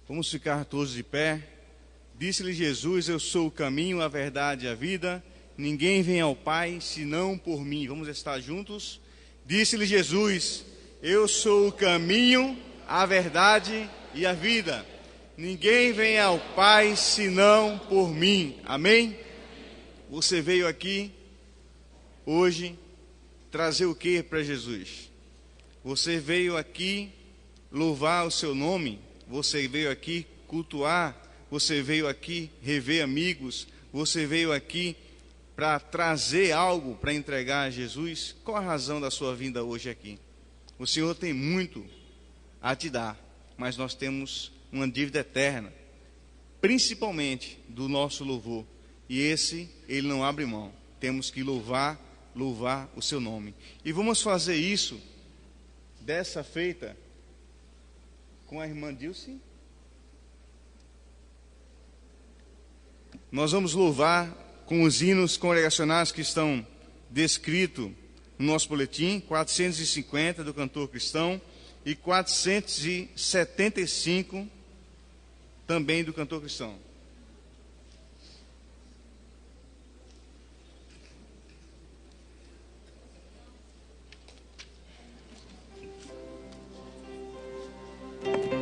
Vamos ficar todos de pé. Disse-lhe Jesus: eu sou o caminho, a verdade e a vida. Ninguém vem ao Pai senão por mim. Vamos estar juntos. Disse-lhe Jesus: eu sou o caminho, a verdade e a vida. Ninguém vem ao Pai senão por mim. Amém? Você veio aqui hoje trazer o que para Jesus? Você veio aqui louvar o seu nome? Você veio aqui cultuar? Você veio aqui rever amigos? Você veio aqui para trazer algo para entregar a Jesus? Qual a razão da sua vinda hoje aqui? O Senhor tem muito a te dar, mas nós temos uma dívida eterna, principalmente do nosso louvor. E esse, Ele não abre mão. Temos que louvar o seu nome. E vamos fazer isso dessa feita com a irmã Dilce. Nós vamos louvar com os hinos congregacionais que estão descritos no nosso boletim, 450 do cantor cristão e 475 também do cantor cristão. Deus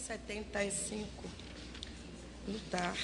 75. Lutar.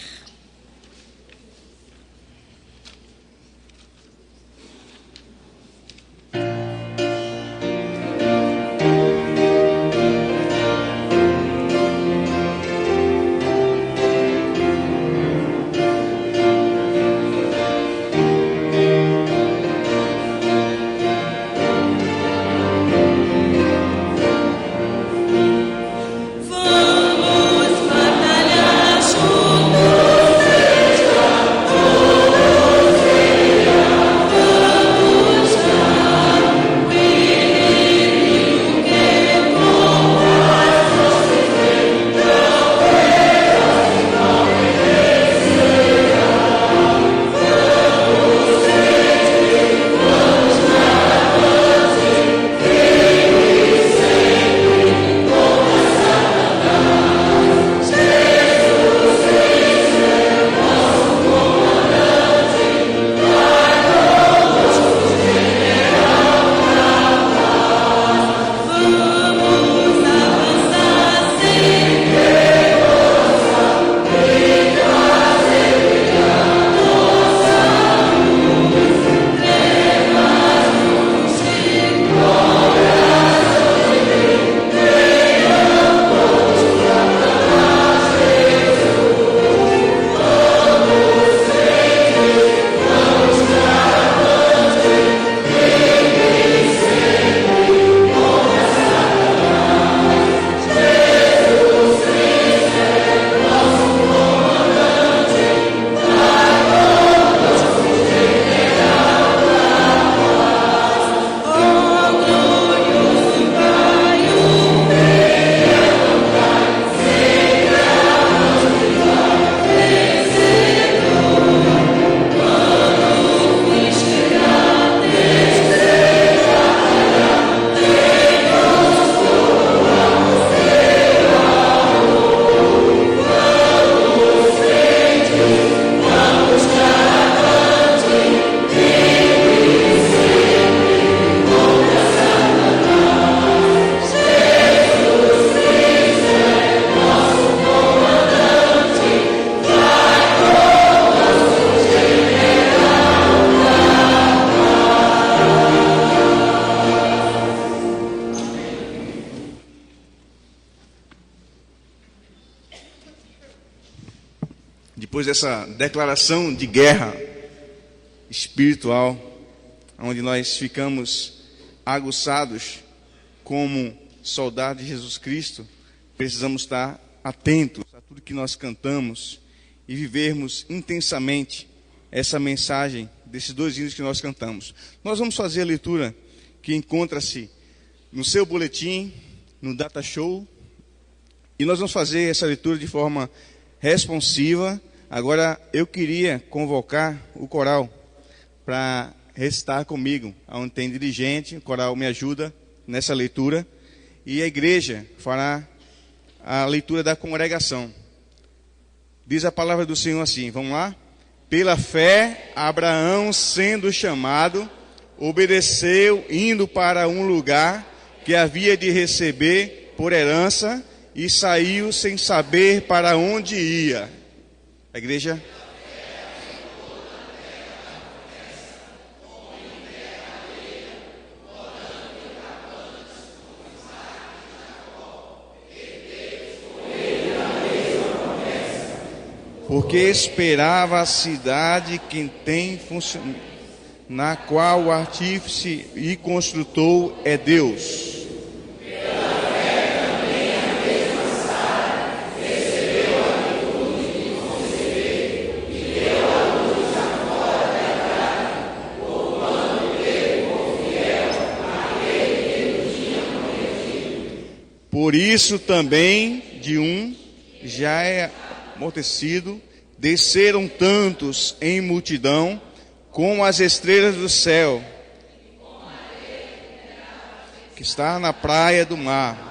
Depois dessa declaração de guerra espiritual, onde nós ficamos aguçados como soldados de Jesus Cristo, precisamos estar atentos a tudo que nós cantamos e vivermos intensamente essa mensagem desses dois hinos que nós cantamos. Nós vamos fazer a leitura que encontra-se no seu boletim, no Data Show, e nós vamos fazer essa leitura de forma responsiva. Agora eu queria convocar o coral para recitar comigo, onde tem dirigente, o coral me ajuda nessa leitura, e a igreja fará a leitura da congregação. Diz a palavra do Senhor assim, vamos lá? Pela fé, Abraão, sendo chamado, obedeceu, indo para um lugar que havia de receber por herança, e saiu sem saber para onde ia. A igreja... Porque esperava a cidade que tem função, na qual o artífice e construtor é Deus. Por isso também de um já é amortecido, desceram tantos em multidão, como as estrelas do céu, que está na praia do mar.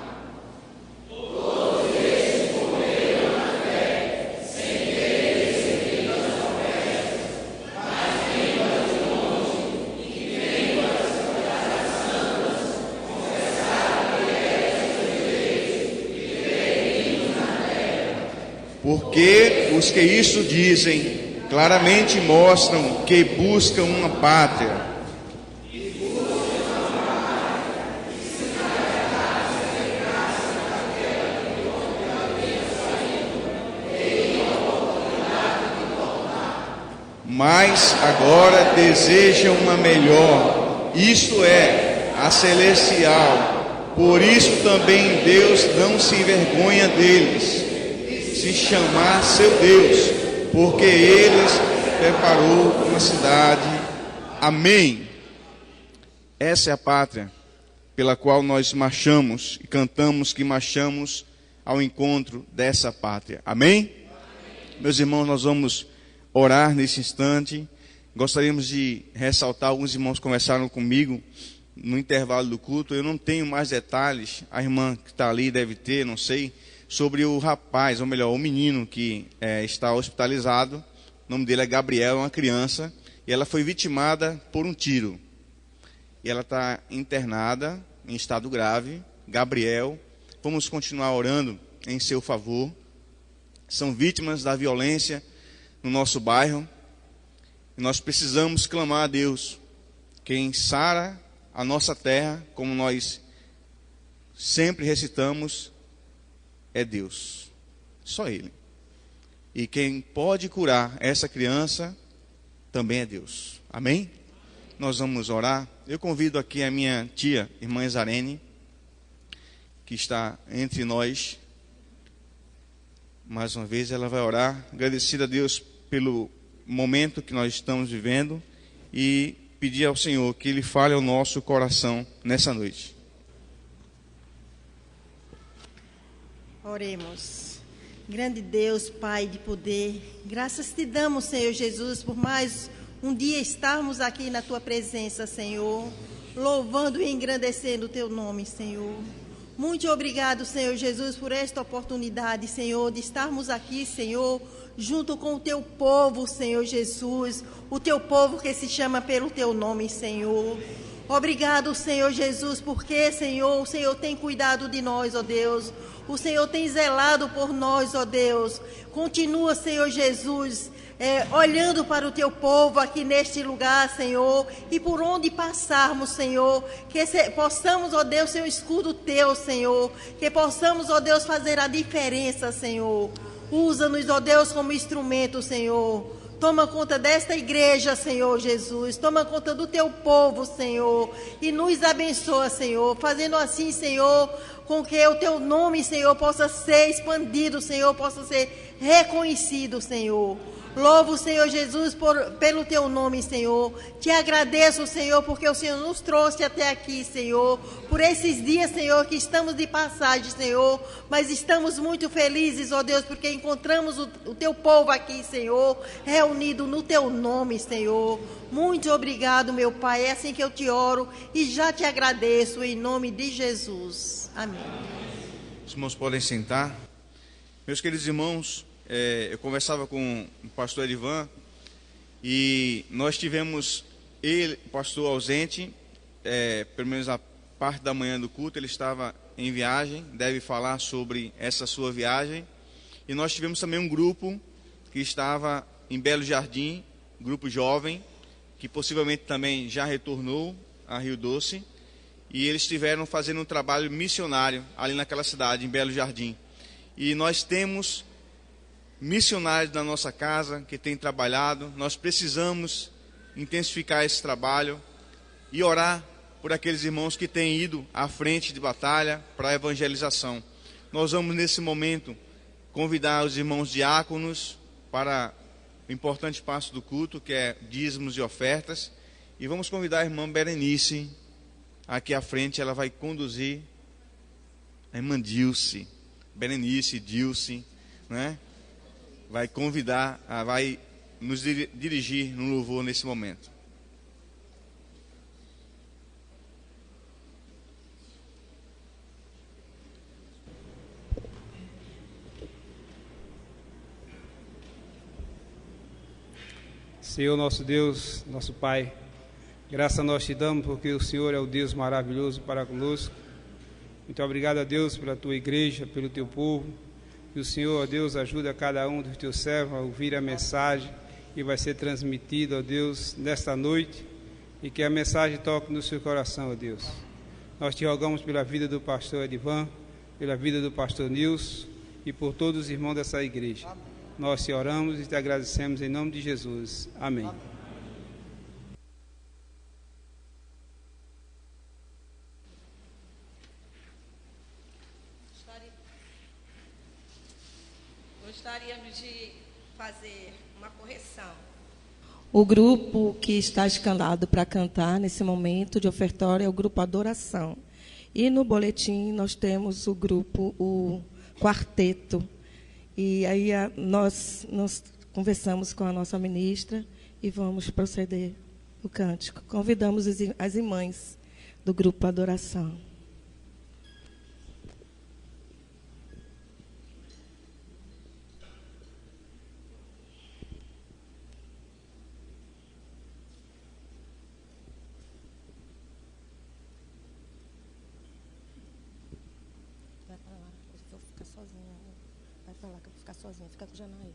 porque os que isso dizem claramente mostram que buscam uma pátria. Mas agora desejam uma melhor, isto é, a celestial. Por isso também Deus não se envergonha deles, se chamar seu Deus, porque eles preparou uma cidade. Amém. Essa é a pátria pela qual nós marchamos e cantamos que marchamos ao encontro dessa pátria. Amém? Meus irmãos, nós vamos orar nesse instante. Gostaríamos de ressaltar, alguns irmãos conversaram comigo no intervalo do culto. Eu não tenho mais detalhes, a irmã que está ali deve ter, não sei, sobre o rapaz, ou melhor, o menino que está hospitalizado. O nome dele é Gabriel, é uma criança, e ela foi vitimada por um tiro. E ela está internada em estado grave. Gabriel, vamos continuar orando em seu favor. São vítimas da violência no nosso bairro, e nós precisamos clamar a Deus. Quem sara a nossa terra, como nós sempre recitamos, é Deus, só Ele. E quem pode curar essa criança também é Deus. Amém? Nós vamos orar. Eu convido aqui a minha tia, irmã Zarene, que está entre nós. Mais uma vez ela vai orar, agradecida a Deus pelo momento que nós estamos vivendo e pedir ao Senhor que Ele fale ao nosso coração nessa noite. Oremos. Grande Deus, Pai de poder, graças te damos, Senhor Jesus, por mais um dia estarmos aqui na Tua presença, Senhor, louvando e engrandecendo o Teu nome, Senhor. Muito obrigado, Senhor Jesus, por esta oportunidade, Senhor, de estarmos aqui, Senhor, junto com o Teu povo, Senhor Jesus, o Teu povo que se chama pelo Teu nome, Senhor. Obrigado, Senhor Jesus, porque, Senhor, o Senhor tem cuidado de nós, ó Deus. O Senhor tem zelado por nós, ó Deus. Continua, Senhor Jesus, olhando para o Teu povo aqui neste lugar, Senhor, e por onde passarmos, Senhor, que possamos, ó Deus, ser um escudo Teu, Senhor, que possamos, ó Deus, fazer a diferença, Senhor. Usa-nos, ó Deus, como instrumento, Senhor. Toma conta desta igreja, Senhor Jesus. Toma conta do Teu povo, Senhor. E nos abençoa, Senhor. Fazendo assim, Senhor, com que o Teu nome, Senhor, possa ser expandido, Senhor, possa ser reconhecido, Senhor. Louvo o Senhor Jesus pelo Teu nome, Senhor. Te agradeço, Senhor, porque o Senhor nos trouxe até aqui, Senhor. Por esses dias, Senhor, que estamos de passagem, Senhor. Mas estamos muito felizes, ó Deus, porque encontramos o Teu povo aqui, Senhor, reunido no Teu nome, Senhor. Muito obrigado, meu Pai. É assim que eu te oro e já te agradeço, em nome de Jesus. Amém. Os irmãos podem sentar. Meus queridos irmãos, eu conversava com o pastor Edivan e nós tivemos ele, pastor ausente, pelo menos a parte da manhã do culto. Ele estava em viagem, deve falar sobre essa sua viagem. E nós tivemos também um grupo que estava em Belo Jardim, grupo jovem, que possivelmente também já retornou a Rio Doce. E eles estiveram fazendo um trabalho missionário ali naquela cidade, em Belo Jardim. E nós temos missionários da nossa casa que têm trabalhado. Nós precisamos intensificar esse trabalho e orar por aqueles irmãos que têm ido à frente de batalha para a evangelização. Nós vamos nesse momento convidar os irmãos diáconos para o importante passo do culto, que é dízimos e ofertas, e vamos convidar a irmã Berenice aqui à frente. Ela vai conduzir a irmã Dilce, Berenice, Dilce, né? Vai convidar, vai nos dirigir no louvor nesse momento. Senhor nosso Deus, nosso Pai, graça nós te damos porque o Senhor é o Deus maravilhoso para conosco. Muito obrigado a Deus pela tua igreja, pelo teu povo. Que o Senhor, ó Deus, ajude a cada um dos teus servos a ouvir a mensagem que vai ser transmitida, ó Deus, nesta noite, e que a mensagem toque no seu coração, ó Deus. Nós te rogamos pela vida do pastor Edivan, pela vida do pastor Nilson e por todos os irmãos dessa igreja. Nós te oramos e te agradecemos em nome de Jesus. Amém. Gostaríamos de fazer uma correção. O grupo que está escalado para cantar nesse momento de ofertório é o grupo Adoração. E no boletim nós temos o grupo, o quarteto. E aí nós conversamos com a nossa ministra e vamos proceder o cântico. Convidamos as irmãs do grupo Adoração. Vai pra lá que eu vou ficar sozinha. Fica com o Janaí.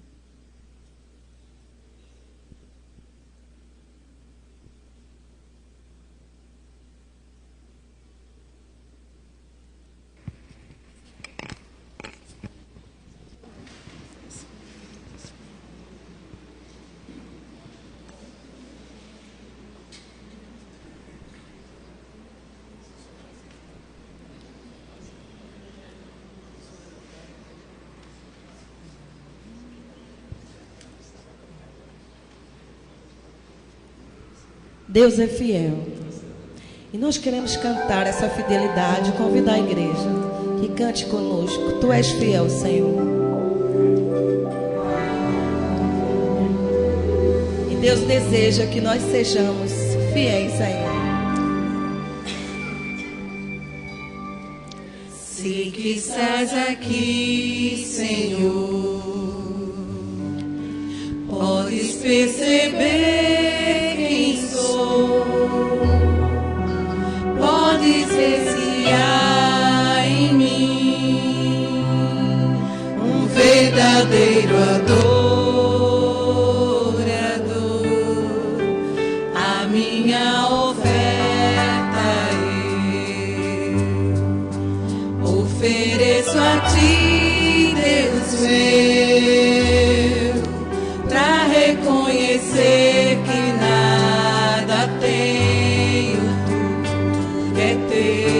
Deus é fiel. E nós queremos cantar essa fidelidade, convidar a igreja que cante conosco. Tu és fiel, Senhor. E Deus deseja que nós sejamos fiéis a Ele. Se que estás aqui, Senhor, podes perceber quem sou, podes ver se há em mim um verdadeiro adorador. A minha oferta eu ofereço a ti, Deus meu, pra reconhecer que nada tenho, tudo é teu.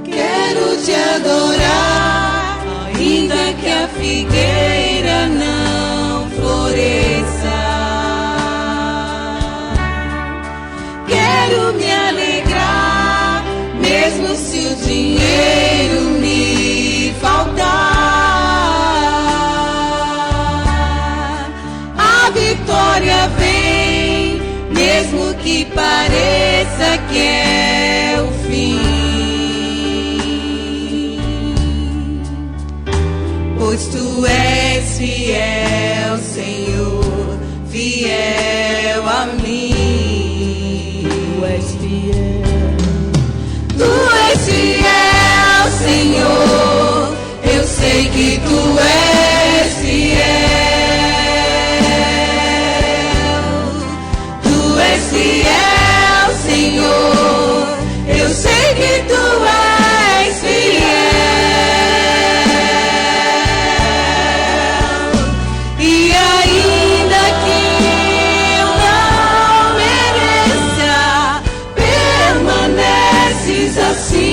Quero te adorar, ainda que a figueira não floresça. Quero me alegrar, mesmo se o dinheiro me faltar. A vitória vem, mesmo que pareça que é o fim. Pois tu és fiel, Senhor, fiel a mim. Tu és fiel. Tu és fiel, Senhor, eu sei que tu és fiel. Tu és fiel, Senhor, eu sei que tu és fiel. E ainda que eu não mereça, permaneces assim,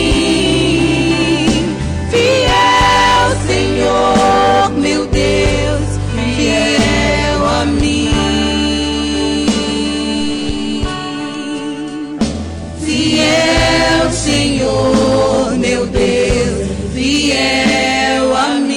fiel, Senhor, meu Deus, fiel a mim. Fiel, Senhor, meu Deus, fiel a mim.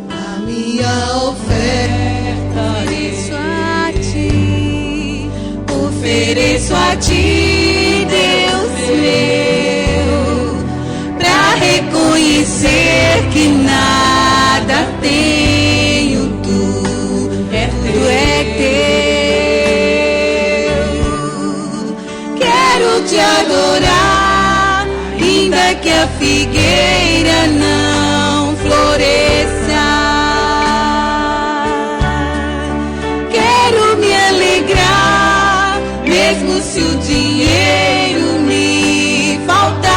A minha oferta ofereço a ti, Deus meu, pra reconhecer que nada tenho, tu é adorar, ainda que a figueira não floresça. Quero me alegrar, mesmo se o dinheiro me faltar.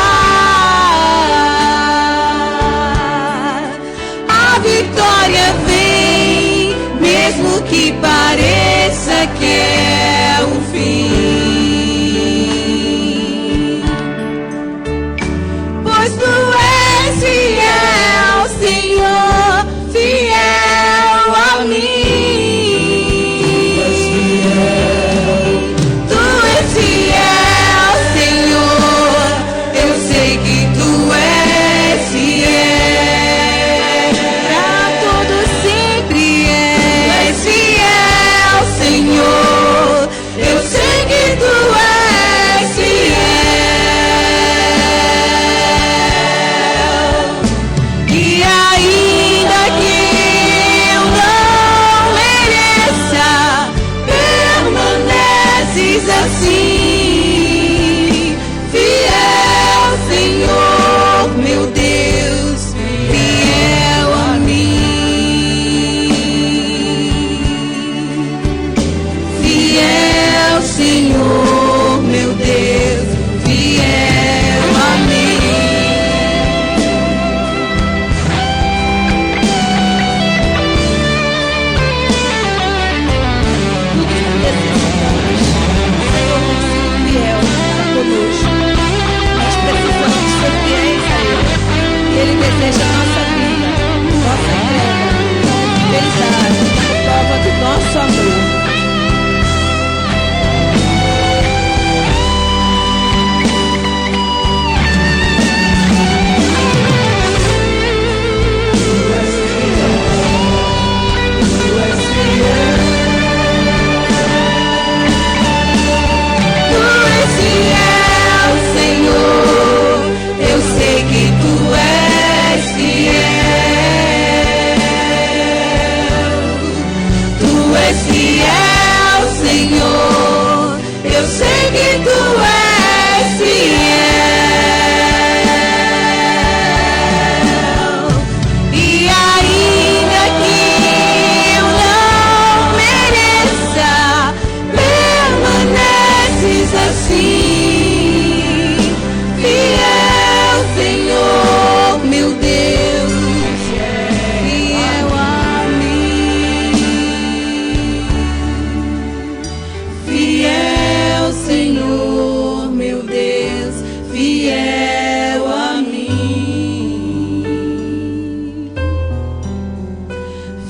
A vitória vem, mesmo que pareça que é o fim. Pois tu és fiel, Senhor, fiel a mim. Tu és fiel, Senhor, eu sei que tu és fiel. Pra todo sempre és fiel, Senhor, eu sei que tu és fiel. E ainda que eu não mereça, permaneces assim, fiel, Senhor, meu Deus, fiel a mim. Fiel, Senhor, meu Deus, fiel a mim. Fiel a conosco. Nós precisamos ser fiéis a Ele. Ele deseja a nossa vida, nossa entrega, fidelidade, prova do nosso amor. Tu és fiel, Senhor, eu sei que tu és fiel. Tu és fiel, Senhor, eu sei que tu és fiel. E ainda que eu não mereça, permaneces assim, fiel, Senhor, meu Deus, fiel a mim. Fiel, Senhor, meu Deus, fiel a mim.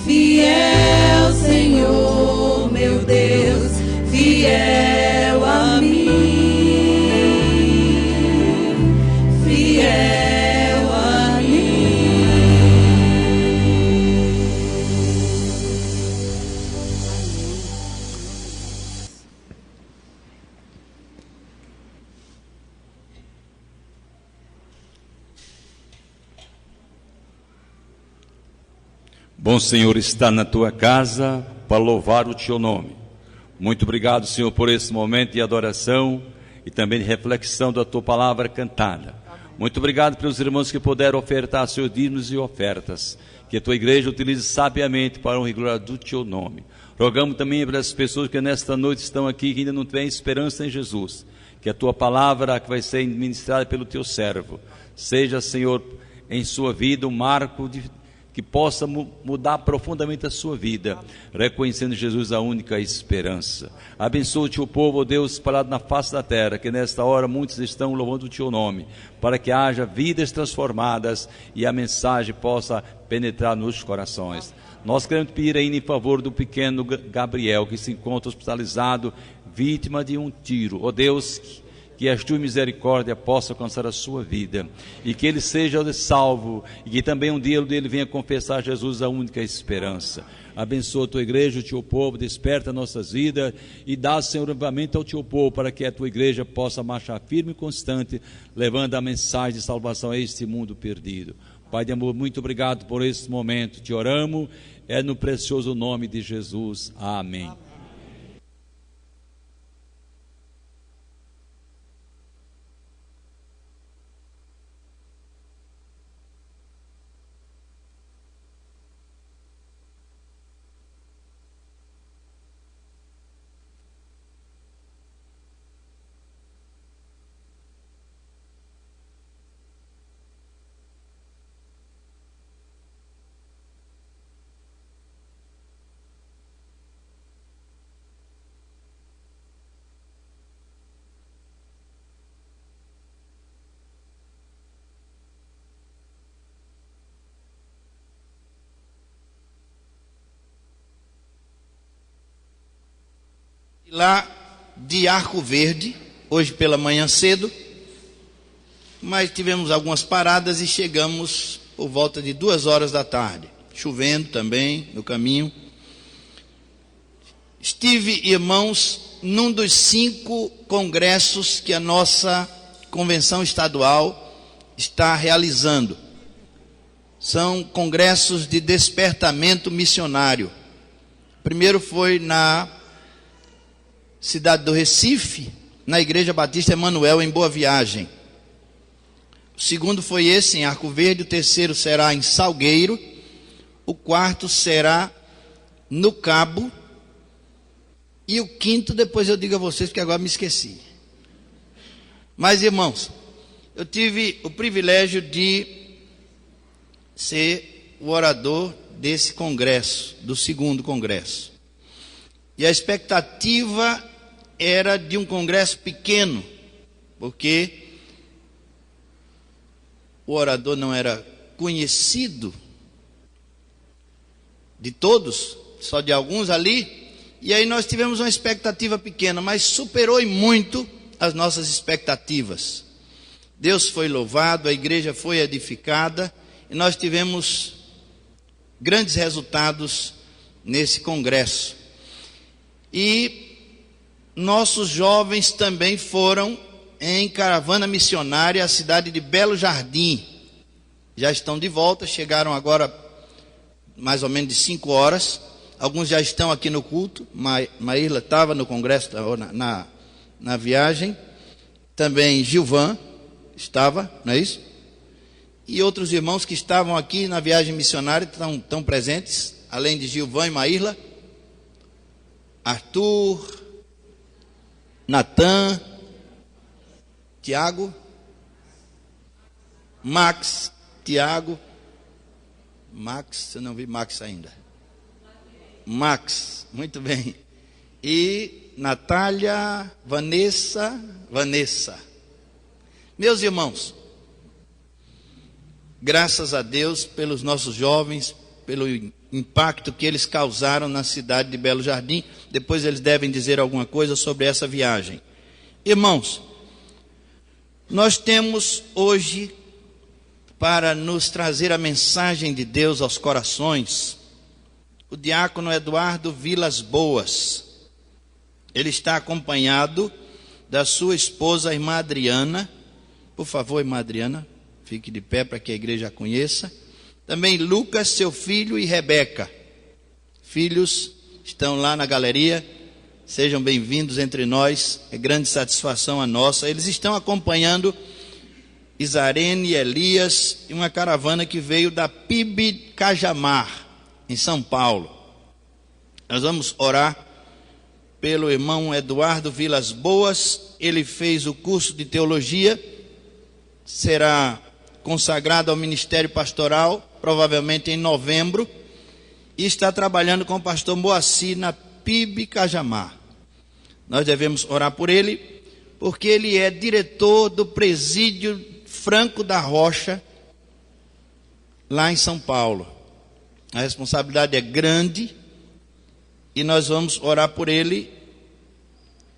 Fiel, Senhor, meu Deus, fiel a mim. Fiel a mim. Bom, Senhor, está na tua casa para louvar o teu nome. Muito obrigado, Senhor, por esse momento de adoração e também de reflexão da tua palavra cantada. Muito obrigado pelos irmãos que puderam ofertar seus dízimos e ofertas. Que a tua igreja utilize sabiamente para honra e glória do teu nome. Rogamos também pelas pessoas que nesta noite estão aqui, que ainda não têm esperança em Jesus. Que a tua palavra, que vai ser ministrada pelo teu servo, seja, Senhor, em sua vida um marco que possa mudar profundamente a sua vida, reconhecendo Jesus a única esperança. Abençoa o teu povo, ó Deus, espalhado na face da terra, que nesta hora muitos estão louvando o teu nome, para que haja vidas transformadas e a mensagem possa penetrar nos corações. Nós queremos pedir ainda em favor do pequeno Gabriel, que se encontra hospitalizado, vítima de um tiro. Ó Deus, que a tua misericórdia possa alcançar a sua vida, e que ele seja salvo, e que também um dia ele venha confessar Jesus a única esperança. Abençoa a tua igreja, o teu povo, desperta nossas vidas, e dá, Senhor, livramento ao teu povo, para que a tua igreja possa marchar firme e constante, levando a mensagem de salvação a este mundo perdido. Pai de amor, muito obrigado por esse momento, te oramos, é no precioso nome de Jesus, amém. lá de Arco Verde, hoje pela manhã cedo, mas tivemos algumas paradas e chegamos por volta de 2 horas da tarde, chovendo também no caminho. Estive, irmãos, num dos 5 congressos que a nossa convenção estadual está realizando. São congressos de despertamento missionário. O primeiro foi na cidade do Recife, na Igreja Batista Emanuel, em Boa Viagem. O segundo foi esse, em Arco Verde. O terceiro será em Salgueiro. O quarto será no Cabo. E o quinto, depois eu digo a vocês, porque agora me esqueci. Mas, irmãos, eu tive o privilégio de ser o orador desse congresso, do 2º congresso. E a expectativa era de um congresso pequeno, porque o orador não era conhecido de todos, só de alguns ali. E aí nós tivemos uma expectativa pequena, mas superou em muito as nossas expectativas. Deus foi louvado, a igreja foi edificada e nós tivemos grandes resultados nesse congresso. E nossos jovens também foram em caravana missionária à cidade de Belo Jardim. Já estão de volta, chegaram agora mais ou menos de 5 horas. Alguns já estão aqui no culto. Maíla estava no congresso, na viagem. Também Gilvan estava, não é isso? E outros irmãos que estavam aqui na viagem missionária estão presentes, além de Gilvan e Maíla. Arthur, Natan, Tiago, Max, Tiago, Max, eu não vi Max ainda. Max, muito bem. E Natália, Vanessa. Meus irmãos, graças a Deus pelos nossos jovens, pelo impacto que eles causaram na cidade de Belo Jardim. Depois eles devem dizer alguma coisa sobre essa viagem. Irmãos, nós temos hoje, para nos trazer a mensagem de Deus aos corações, o diácono Eduardo Vilas Boas. Ele está acompanhado da sua esposa, a irmã Adriana. Por favor, irmã Adriana, fique de pé para que a igreja a conheça. Também Lucas, seu filho, e Rebeca. Filhos estão lá na galeria. Sejam bem-vindos entre nós. É grande satisfação a nossa. Eles estão acompanhando Isarene e Elias e uma caravana que veio da PIB Cajamar, em São Paulo. Nós vamos orar pelo irmão Eduardo Vilas Boas. Ele fez o curso de teologia, será consagrado ao ministério pastoral, provavelmente em novembro, e está trabalhando com o pastor Moacir na PIB Cajamar. Nós devemos orar por ele, porque ele é diretor do presídio Franco da Rocha, lá em São Paulo. A responsabilidade é grande e nós vamos orar por ele,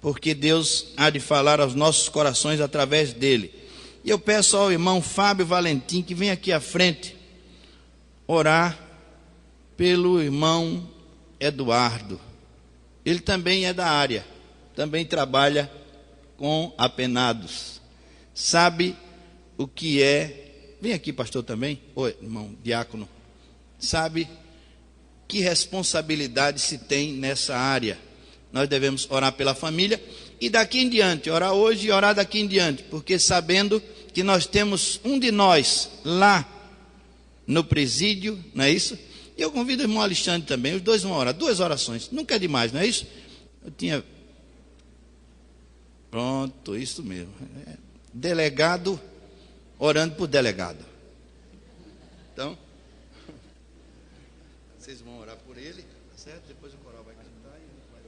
porque Deus há de falar aos nossos corações através dele. E eu peço ao irmão Fábio Valentim que venha aqui à frente orar pelo irmão Eduardo. Ele também é da área, também trabalha com apenados, sabe o que é. Vem aqui, pastor, também. Oi, irmão diácono. Sabe que responsabilidade se tem nessa área. Nós devemos orar pela família e daqui em diante, orar hoje e orar daqui em diante, porque sabendo que nós temos um de nós lá no presídio, não é isso? E eu convido o irmão Alexandre também, os dois vão orar, 2 orações, nunca é demais, não é isso? Eu tinha... Pronto, isso mesmo. Delegado orando por delegado. Então, vocês vão orar por ele, tá certo? Depois o coral vai cantar e vai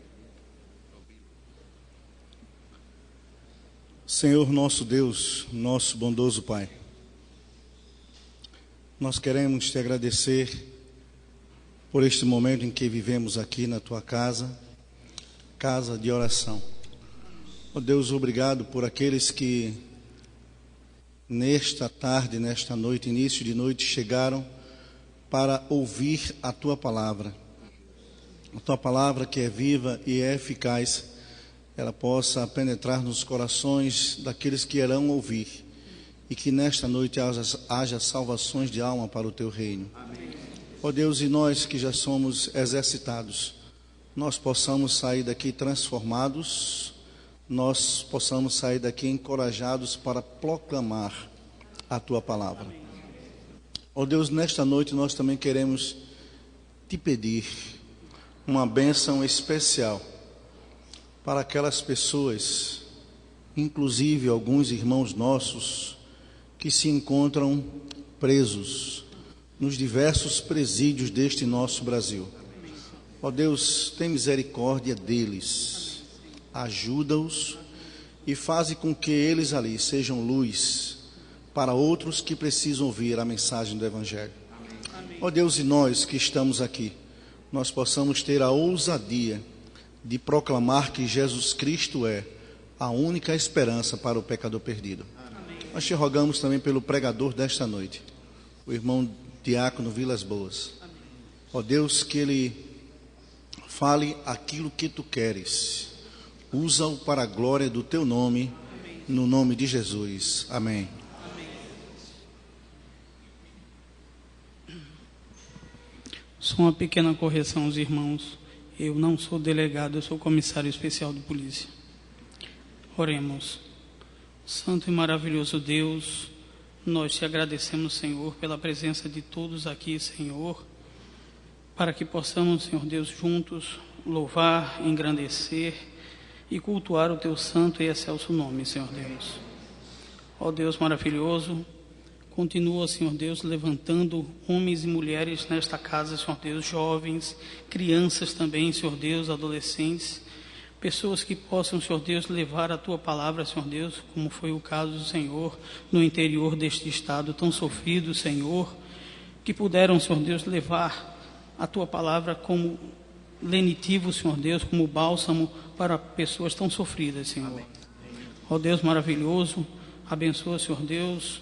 ouvir. Senhor nosso Deus, nosso bondoso Pai, nós queremos te agradecer por este momento em que vivemos aqui na tua casa, casa de oração. Ó Deus, obrigado por aqueles que nesta tarde, nesta noite, início de noite, chegaram para ouvir a Tua palavra. A Tua palavra que é viva e é eficaz, ela possa penetrar nos corações daqueles que irão ouvir, e que nesta noite haja salvações de alma para o Teu reino. Amém. Ó Deus, e nós que já somos exercitados, nós possamos sair daqui transformados, nós possamos sair daqui encorajados para proclamar a Tua palavra. Ó Deus, nesta noite nós também queremos Te pedir uma bênção especial para aquelas pessoas, inclusive alguns irmãos nossos, que se encontram presos nos diversos presídios deste nosso Brasil. Ó Deus, tem misericórdia deles, ajuda-os e faze com que eles ali sejam luz para outros que precisam ouvir a mensagem do Evangelho. Ó Deus, e nós que estamos aqui, nós possamos ter a ousadia de proclamar que Jesus Cristo é a única esperança para o pecador perdido. Nós te rogamos também pelo pregador desta noite, o irmão Diácono Vilas Boas. Ó Deus, que ele fale aquilo que Tu queres. Usa-o para a glória do Teu nome, no nome de Jesus. Amém. Só uma pequena correção aos irmãos. Eu não sou delegado, eu sou comissário especial de polícia. Oremos. Santo e maravilhoso Deus, nós Te agradecemos, Senhor, pela presença de todos aqui, Senhor, para que possamos, Senhor Deus, juntos louvar, engrandecer e cultuar o Teu santo e excelso nome, Senhor Deus. Ó Deus maravilhoso, continua, Senhor Deus, levantando homens e mulheres nesta casa, Senhor Deus, jovens, crianças também, Senhor Deus, adolescentes, pessoas que possam, Senhor Deus, levar a Tua palavra, Senhor Deus, como foi o caso do Senhor no interior deste estado tão sofrido, Senhor, que puderam, Senhor Deus, levar a Tua palavra como lenitivo, Senhor Deus, como bálsamo para pessoas tão sofridas, Senhor. Ó Deus maravilhoso, abençoa, Senhor Deus,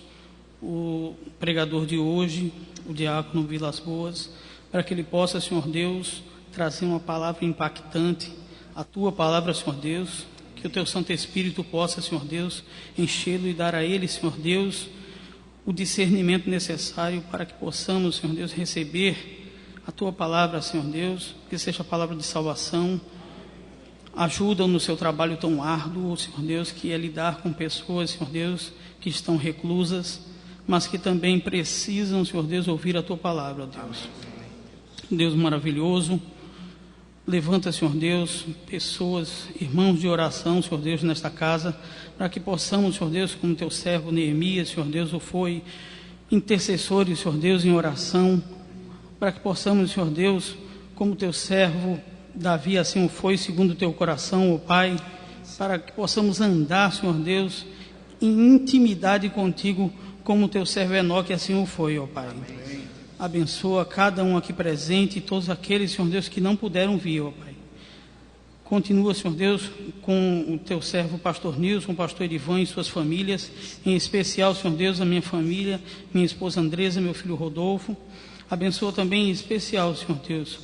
o pregador de hoje, o Diácono Vilas Boas, para que ele possa, Senhor Deus, trazer uma palavra impactante, a Tua palavra, Senhor Deus, que o Teu Santo Espírito possa, Senhor Deus, enchê-lo e dar a ele, Senhor Deus, o discernimento necessário para que possamos, Senhor Deus, receber a Tua palavra, Senhor Deus, que seja a palavra de salvação. Ajuda-o no seu trabalho tão árduo, Senhor Deus, que é lidar com pessoas, Senhor Deus, que estão reclusas, mas que também precisam, Senhor Deus, ouvir a Tua palavra, Deus. Deus maravilhoso, levanta, Senhor Deus, pessoas, irmãos de oração, Senhor Deus, nesta casa, para que possamos, Senhor Deus, como Teu servo Neemias, Senhor Deus, o foi, intercessores, Senhor Deus, em oração, para que possamos, Senhor Deus, como Teu servo Davi assim o foi, segundo o Teu coração, ó Pai, para que possamos andar, Senhor Deus, em intimidade contigo, como o Teu servo Enoque assim o foi, ó Pai. Amém. Abençoa cada um aqui presente e todos aqueles, Senhor Deus, que não puderam vir, ó Pai. Continua, Senhor Deus, com o Teu servo Pastor Nilson, o Pastor Edivan e suas famílias, em especial, Senhor Deus, a minha família, minha esposa Andresa, meu filho Rodolfo. Abençoa também em especial, Senhor Deus,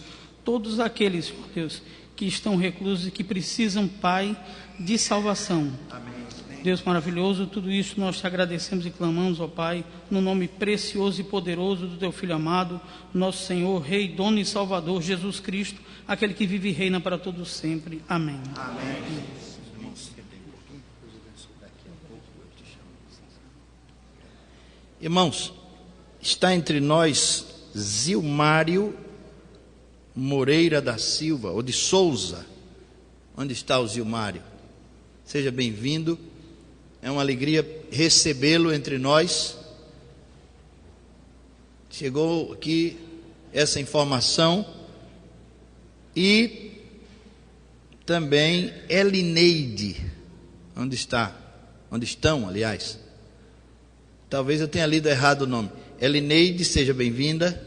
todos aqueles, Senhor Deus, que estão reclusos e que precisam, Pai, de salvação. Amém. Deus maravilhoso, tudo isso nós Te agradecemos e clamamos, ó Pai, no nome precioso e poderoso do Teu Filho amado, nosso Senhor, Rei, Dono e Salvador, Jesus Cristo, aquele que vive e reina para todos sempre. Amém. Amém. Irmãos, está entre nós Zilmário Moreira da Silva, ou de Souza. Onde está o Zilmário? Seja bem-vindo. É uma alegria recebê-lo entre nós. Chegou aqui essa informação. E também Elineide. Onde está? Onde estão, aliás? Talvez eu tenha lido errado o nome. Elineide, seja bem-vinda.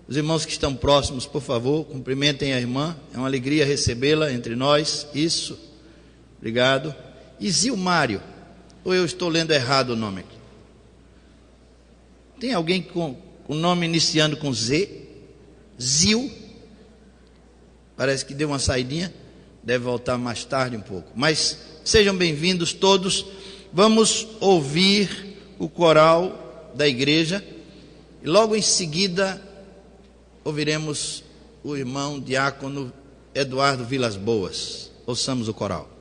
Os irmãos que estão próximos, por favor, cumprimentem a irmã. É uma alegria recebê-la entre nós. Isso. Obrigado. E Zilmário. Ou eu estou lendo errado o nome aqui? Tem alguém com o nome iniciando com Z? Zil. Parece que deu uma saidinha. Deve voltar mais tarde um pouco. Mas sejam bem-vindos todos. Vamos ouvir o coral da igreja. E logo em seguida ouviremos o irmão diácono Eduardo Vilas Boas. Ouçamos o coral.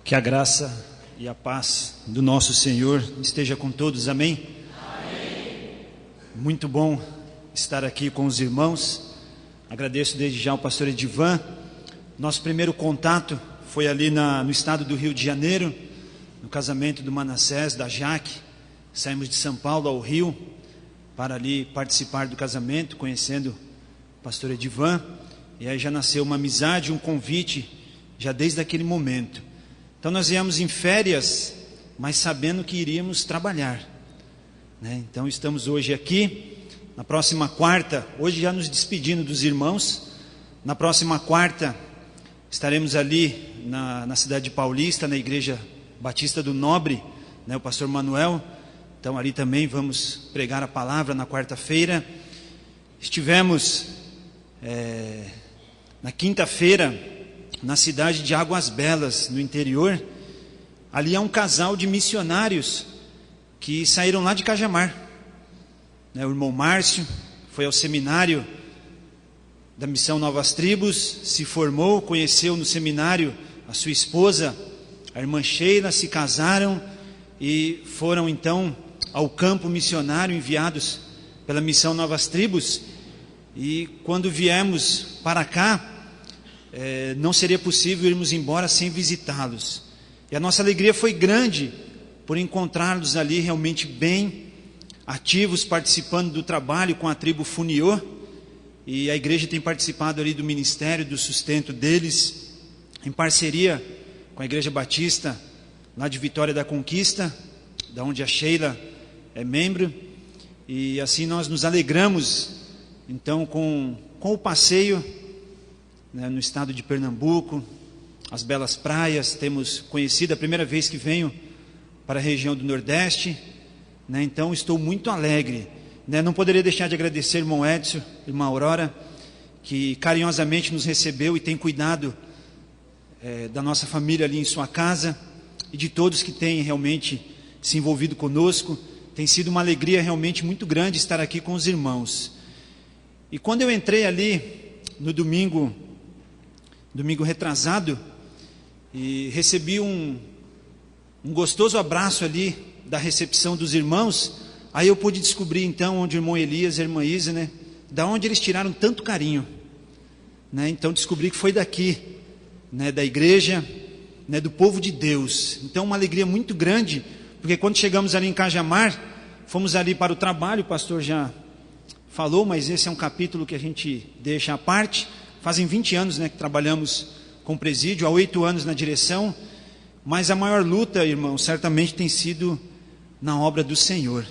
Que a graça e a paz do nosso Senhor esteja com todos, amém? Amém. Muito bom estar aqui com os irmãos. Agradeço desde já ao pastor Edivan. Nosso primeiro contato foi ali no estado do Rio de Janeiro, no casamento do Manassés, da Jaque. Saímos de São Paulo ao Rio para ali participar do casamento, conhecendo o pastor Edivan. E aí já nasceu uma amizade, um convite, já desde aquele momento. Então nós viemos em férias, mas sabendo que iríamos trabalhar, né? Então estamos hoje aqui. Na próxima quarta, hoje já nos despedindo dos irmãos. Na próxima quarta estaremos ali na cidade de Paulista, na Igreja Batista do Nobre, né? O pastor Manuel. Então ali também vamos pregar a palavra na quarta-feira. Estivemos na quinta-feira na cidade de Águas Belas, no interior. Ali há um casal de missionários que saíram lá de Cajamar, né? O irmão Márcio foi ao seminário da Missão Novas Tribos, se formou, conheceu no seminário a sua esposa, a irmã Sheila, se casaram e foram então ao campo missionário, enviados pela Missão Novas Tribos. E quando viemos para cá, não seria possível irmos embora sem visitá-los. E a nossa alegria foi grande por encontrá-los ali realmente bem ativos, participando do trabalho com a tribo Funiô. E a igreja tem participado ali do ministério, do sustento deles, em parceria com a Igreja Batista, lá de Vitória da Conquista, da onde a Sheila é membro. E assim nós nos alegramos, então, com o passeio, né, no estado de Pernambuco, as belas praias. Temos conhecido, a primeira vez que venho para a região do Nordeste, né? Então estou muito alegre, né? Não poderia deixar de agradecer ao irmão Edson, irmã Aurora, que carinhosamente nos recebeu e tem cuidado da nossa família ali em sua casa, e de todos que têm realmente se envolvido conosco. Tem sido uma alegria realmente muito grande estar aqui com os irmãos. E quando eu entrei ali no domingo retrasado, e recebi um gostoso abraço ali da recepção dos irmãos, aí eu pude descobrir então onde o irmão Elias e a irmã Isa, né, da onde eles tiraram tanto carinho, né? Então descobri que foi daqui, né, da igreja, né, do povo de Deus. Então uma alegria muito grande, porque quando chegamos ali em Cajamar, fomos ali para o trabalho. O pastor já falou, mas esse é um capítulo que a gente deixa à parte. Fazem 20 anos, né, que trabalhamos com o presídio, há 8 anos na direção, mas a maior luta, irmão, certamente tem sido na obra do Senhor.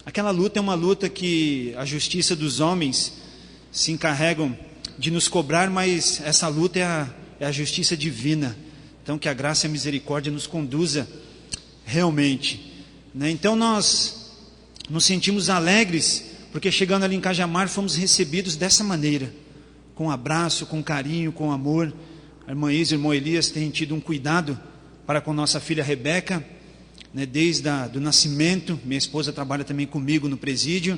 Aquela luta é uma luta que a justiça dos homens se encarregam de nos cobrar, mas essa luta é a justiça divina. Então que a graça e a misericórdia nos conduza realmente, né? Então nós nos sentimos alegres, porque chegando ali em Cajamar fomos recebidos dessa maneira, com abraço, com carinho, com amor. A irmã Isa e o irmão Elias têm tido um cuidado para com nossa filha Rebeca, né, desde do nascimento. Minha esposa trabalha também comigo no presídio,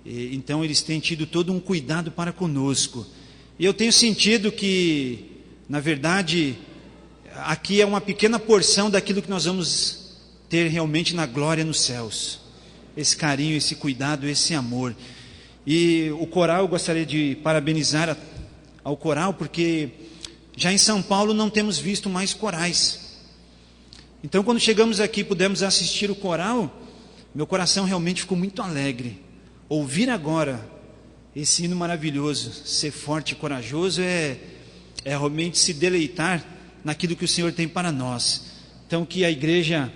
então eles têm tido todo um cuidado para conosco. E eu tenho sentido que, na verdade, aqui é uma pequena porção daquilo que nós vamos ter realmente na glória nos céus. Esse carinho, esse cuidado, esse amor. E o coral, eu gostaria de parabenizar ao coral, porque já em São Paulo não temos visto mais corais. Então quando chegamos aqui, pudemos assistir o coral, meu coração realmente ficou muito alegre. Ouvir agora esse hino maravilhoso, ser forte e corajoso, é realmente se deleitar naquilo que o Senhor tem para nós. Então que a igreja,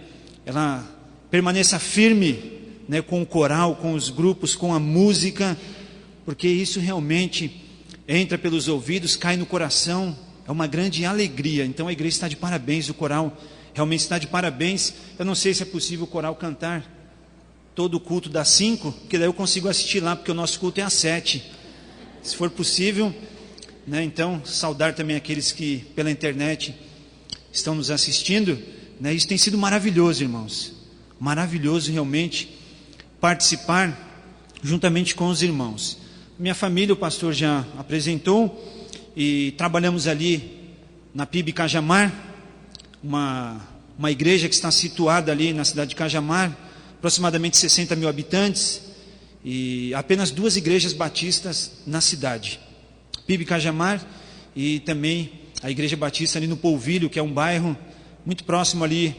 ela permaneça firme, né, com o coral, com os grupos, com a música, porque isso realmente entra pelos ouvidos, cai no coração, é uma grande alegria. Então a igreja está de parabéns, o coral realmente está de parabéns. Eu não sei se é possível o coral cantar todo o culto das 5, porque daí eu consigo assistir lá, porque o nosso culto é às 7. Se for possível, né, então saudar também aqueles que pela internet estão nos assistindo, né. Isso tem sido maravilhoso, irmãos, maravilhoso realmente participar juntamente com os irmãos. Minha família, o pastor já apresentou, e trabalhamos ali na PIB Cajamar, uma igreja que está situada ali na cidade de Cajamar, aproximadamente 60 mil habitantes, e apenas 2 igrejas batistas na cidade, PIB Cajamar e também a igreja batista ali no Polvilho, que é um bairro muito próximo ali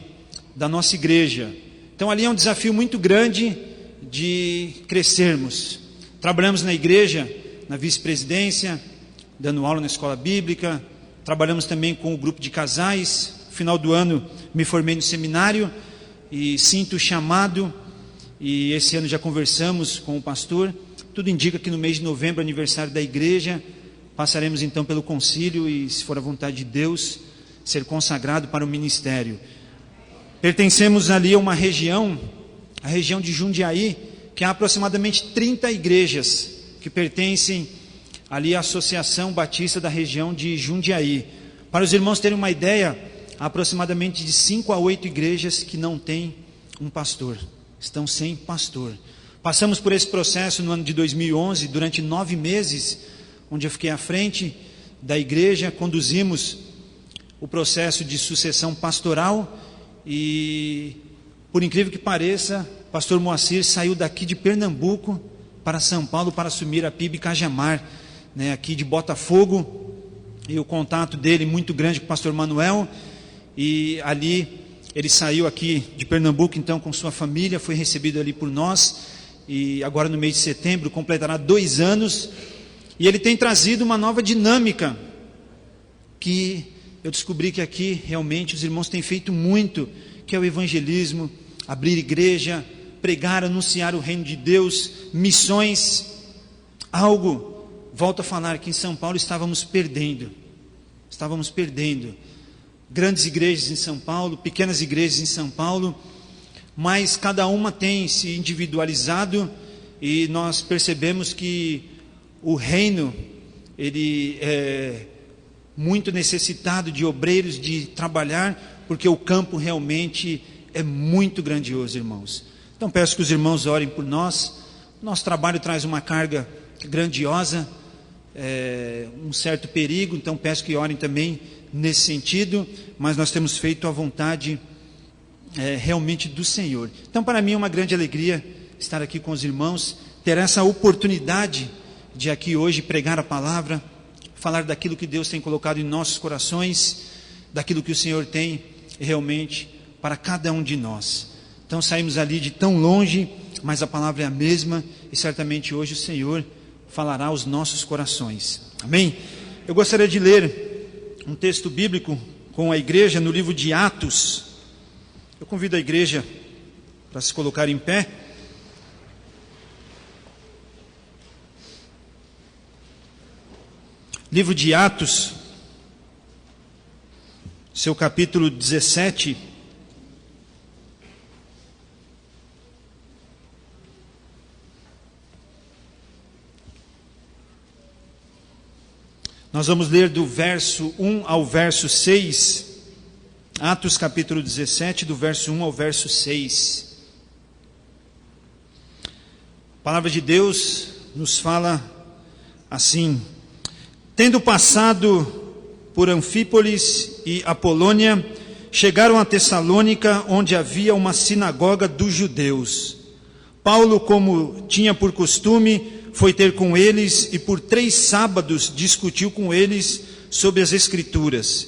da nossa igreja. Então ali é um desafio muito grande de crescermos. Trabalhamos na igreja, na vice-presidência, dando aula na escola bíblica, trabalhamos também com o grupo de casais. No final do ano me formei no seminário e sinto o chamado, e esse ano já conversamos com o pastor. Tudo indica que no mês de novembro, aniversário da igreja, passaremos então pelo concílio e, se for a vontade de Deus, ser consagrado para o ministério. Pertencemos ali a uma região, a região de Jundiaí, que há aproximadamente 30 igrejas que pertencem ali à Associação Batista da região de Jundiaí. Para os irmãos terem uma ideia, há aproximadamente de 5 a 8 igrejas que não têm um pastor, estão sem pastor. Passamos por esse processo no ano de 2011, durante 9 meses, onde eu fiquei à frente da igreja, conduzimos o processo de sucessão pastoral e, por incrível que pareça, o pastor Moacir saiu daqui de Pernambuco para São Paulo para assumir a PIB Cajamar, aqui de Botafogo, e o contato dele muito grande com o pastor Manuel, e ali ele saiu aqui de Pernambuco então com sua família, foi recebido ali por nós, e agora no mês de setembro completará 2 anos, e ele tem trazido uma nova dinâmica, que eu descobri que aqui realmente os irmãos têm feito muito, que é o evangelismo, abrir igreja, pregar, anunciar o reino de Deus, missões. Algo, volto a falar, que em São Paulo estávamos perdendo, grandes igrejas em São Paulo, pequenas igrejas em São Paulo, mas cada uma tem se individualizado, e nós percebemos que o reino, ele é muito necessitado de obreiros, de trabalhar, porque o campo realmente é muito grandioso, irmãos. Então peço que os irmãos orem por nós. Nosso trabalho traz uma carga grandiosa, um certo perigo, então peço que orem também nesse sentido, mas nós temos feito a vontade realmente do Senhor. Então para mim é uma grande alegria estar aqui com os irmãos, ter essa oportunidade de aqui hoje pregar a palavra, falar daquilo que Deus tem colocado em nossos corações, daquilo que o Senhor tem realmente para cada um de nós. Então saímos ali de tão longe, mas a palavra é a mesma, e certamente hoje o Senhor falará aos nossos corações. Amém? Eu gostaria de ler um texto bíblico com a igreja no livro de Atos. Eu convido a igreja para se colocar em pé. Livro de Atos, seu capítulo 17. Nós vamos ler do verso 1 ao verso 6. Atos capítulo 17, do verso 1 ao verso 6. A palavra de Deus nos fala assim: tendo passado por Anfípolis e Apolônia, chegaram a Tessalônica, onde havia uma sinagoga dos judeus. Paulo, como tinha por costume, foi ter com eles e por 3 sábados discutiu com eles sobre as Escrituras,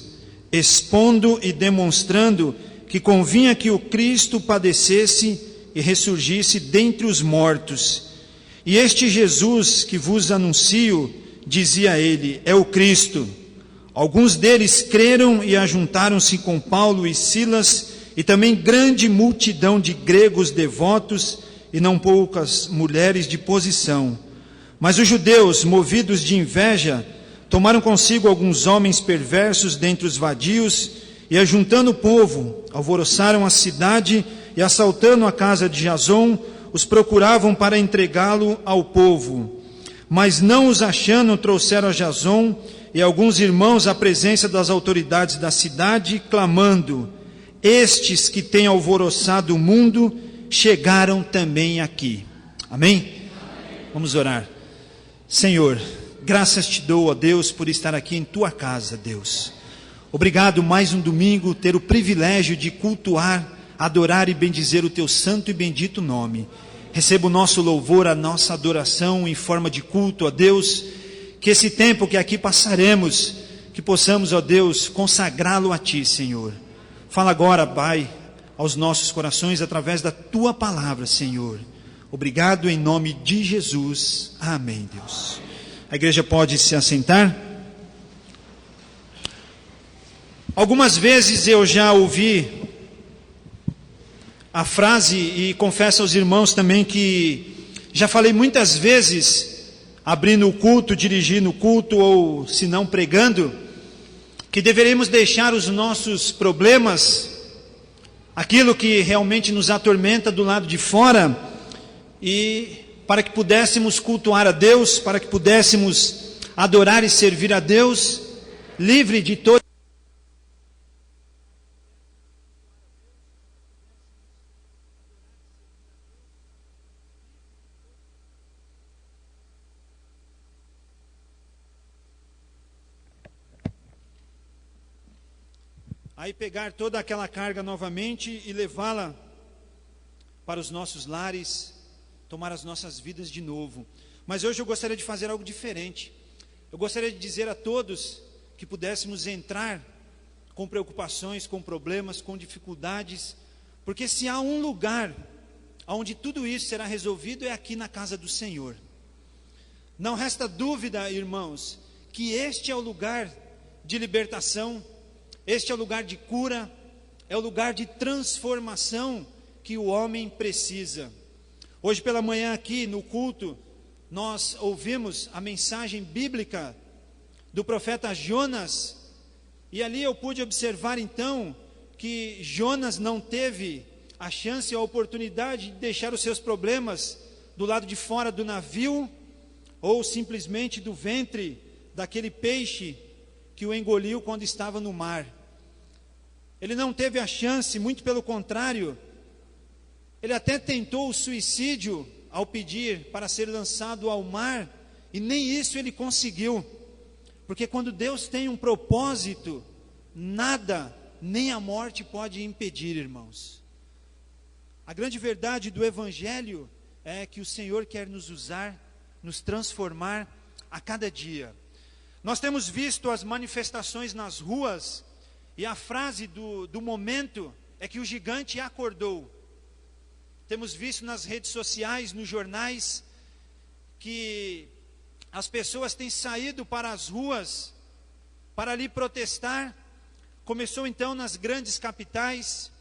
expondo e demonstrando que convinha que o Cristo padecesse e ressurgisse dentre os mortos. E este Jesus que vos anuncio, dizia ele, é o Cristo. Alguns deles creram e ajuntaram-se com Paulo e Silas, e também grande multidão de gregos devotos e não poucas mulheres de posição. Mas os judeus, movidos de inveja, tomaram consigo alguns homens perversos dentre os vadios, e ajuntando o povo, alvoroçaram a cidade, e assaltando a casa de Jason, os procuravam para entregá-lo ao povo. Mas não os achando, trouxeram a Jason e alguns irmãos à presença das autoridades da cidade, clamando: estes que têm alvoroçado o mundo, chegaram também aqui. Amém? Vamos orar. Senhor, graças te dou, ó Deus, por estar aqui em tua casa, Deus. Obrigado mais um domingo ter o privilégio de cultuar, adorar e bendizer o teu santo e bendito nome. Receba o nosso louvor, a nossa adoração em forma de culto a Deus. Que esse tempo que aqui passaremos, que possamos, ó Deus, consagrá-lo a Ti, Senhor. Fala agora, Pai, aos nossos corações através da Tua palavra, Senhor. Obrigado em nome de Jesus. Amém, Deus. A igreja pode se assentar. Algumas vezes eu já ouvi a frase, e confesso aos irmãos também que já falei muitas vezes, abrindo o culto, dirigindo o culto, ou se não pregando, que deveríamos deixar os nossos problemas, aquilo que realmente nos atormenta do lado de fora, e para que pudéssemos cultuar a Deus, para que pudéssemos adorar e servir a Deus, livre de todo. Aí pegar toda aquela carga novamente e levá-la para os nossos lares, tomar as nossas vidas de novo. Mas hoje eu gostaria de fazer algo diferente. Eu gostaria de dizer a todos que pudéssemos entrar com preocupações, com problemas, com dificuldades, porque se há um lugar onde tudo isso será resolvido é aqui na casa do Senhor. Não resta dúvida, irmãos, que este é o lugar de libertação, este é o lugar de cura, é o lugar de transformação que o homem precisa. Hoje pela manhã aqui no culto, nós ouvimos a mensagem bíblica do profeta Jonas, e ali eu pude observar então que Jonas não teve a chance, a oportunidade de deixar os seus problemas do lado de fora do navio, ou simplesmente do ventre daquele peixe que o engoliu quando estava no mar. Ele não teve a chance, muito pelo contrário, ele até tentou o suicídio ao pedir para ser lançado ao mar, e nem isso ele conseguiu, porque quando Deus tem um propósito, nada, nem a morte pode impedir, irmãos. A grande verdade do Evangelho é que o Senhor quer nos usar, nos transformar a cada dia. Nós temos visto as manifestações nas ruas, e a frase do momento é que o gigante acordou. Temos visto nas redes sociais, nos jornais, que as pessoas têm saído para as ruas para ali protestar. Começou então nas grandes capitais,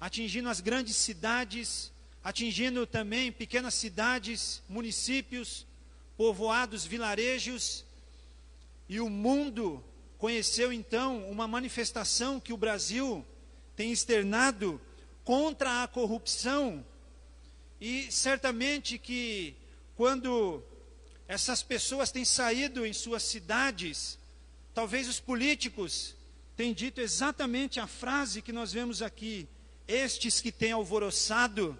atingindo as grandes cidades, atingindo também pequenas cidades, municípios, povoados, vilarejos, e o mundo conheceu então uma manifestação que o Brasil tem externado contra a corrupção. E certamente que quando essas pessoas têm saído em suas cidades, talvez os políticos tenham dito exatamente a frase que nós vemos aqui: estes que têm alvoroçado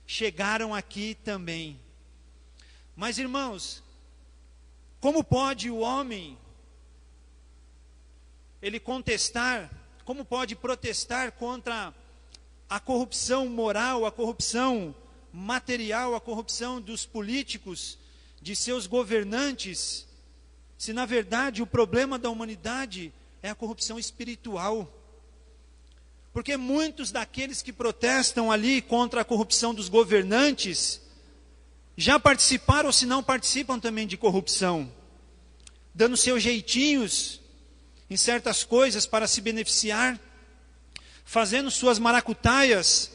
chegaram aqui também. Mas irmãos, como pode o homem ele contestar, como pode protestar contra a corrupção moral, a corrupção material, a corrupção dos políticos, de seus governantes, se na verdade o problema da humanidade é a corrupção espiritual? Porque muitos daqueles que protestam ali contra a corrupção dos governantes, já participaram ou se não participam também de corrupção, dando seus jeitinhos em certas coisas para se beneficiar, fazendo suas maracutaias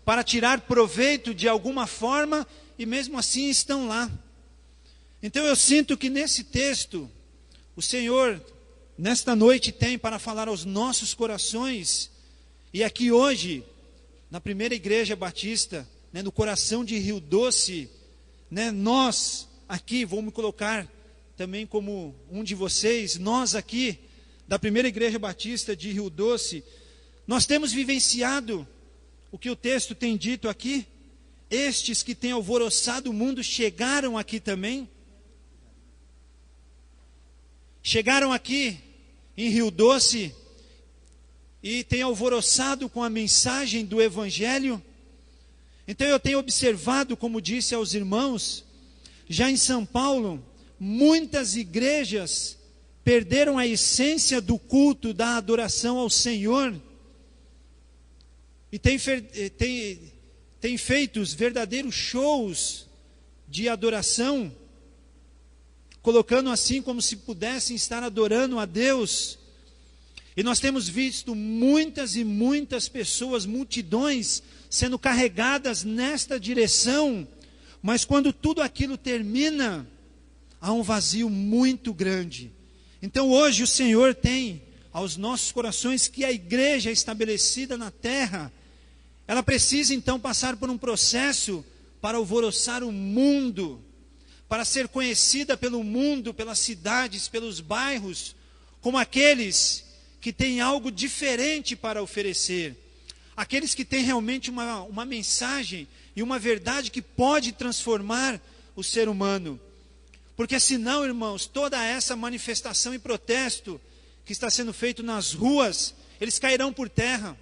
para tirar proveito de alguma forma, e mesmo assim estão lá. Então eu sinto que nesse texto, o Senhor, nesta noite, tem para falar aos nossos corações, e aqui hoje, na primeira igreja batista, no coração de Rio Doce, nós aqui, vou me colocar também como um de vocês, nós aqui, da primeira igreja batista de Rio Doce, nós temos vivenciado o que o texto tem dito aqui. Estes que têm alvoroçado o mundo chegaram aqui também. Chegaram aqui em Rio Doce e tem alvoroçado com a mensagem do Evangelho. Então eu tenho observado, como disse aos irmãos, já em São Paulo, muitas igrejas perderam a essência do culto, da adoração ao Senhor, e tem feito os verdadeiros shows de adoração, colocando assim como se pudessem estar adorando a Deus. E nós temos visto muitas e muitas pessoas, multidões, sendo carregadas nesta direção, mas quando tudo aquilo termina, há um vazio muito grande. Então hoje o Senhor tem aos nossos corações que a igreja estabelecida na terra, ela precisa então passar por um processo para alvoroçar o mundo, para ser conhecida pelo mundo, pelas cidades, pelos bairros, como aqueles que têm algo diferente para oferecer, aqueles que têm realmente uma mensagem e uma verdade que pode transformar o ser humano. Porque senão, irmãos, toda essa manifestação e protesto que está sendo feito nas ruas, eles cairão por terra.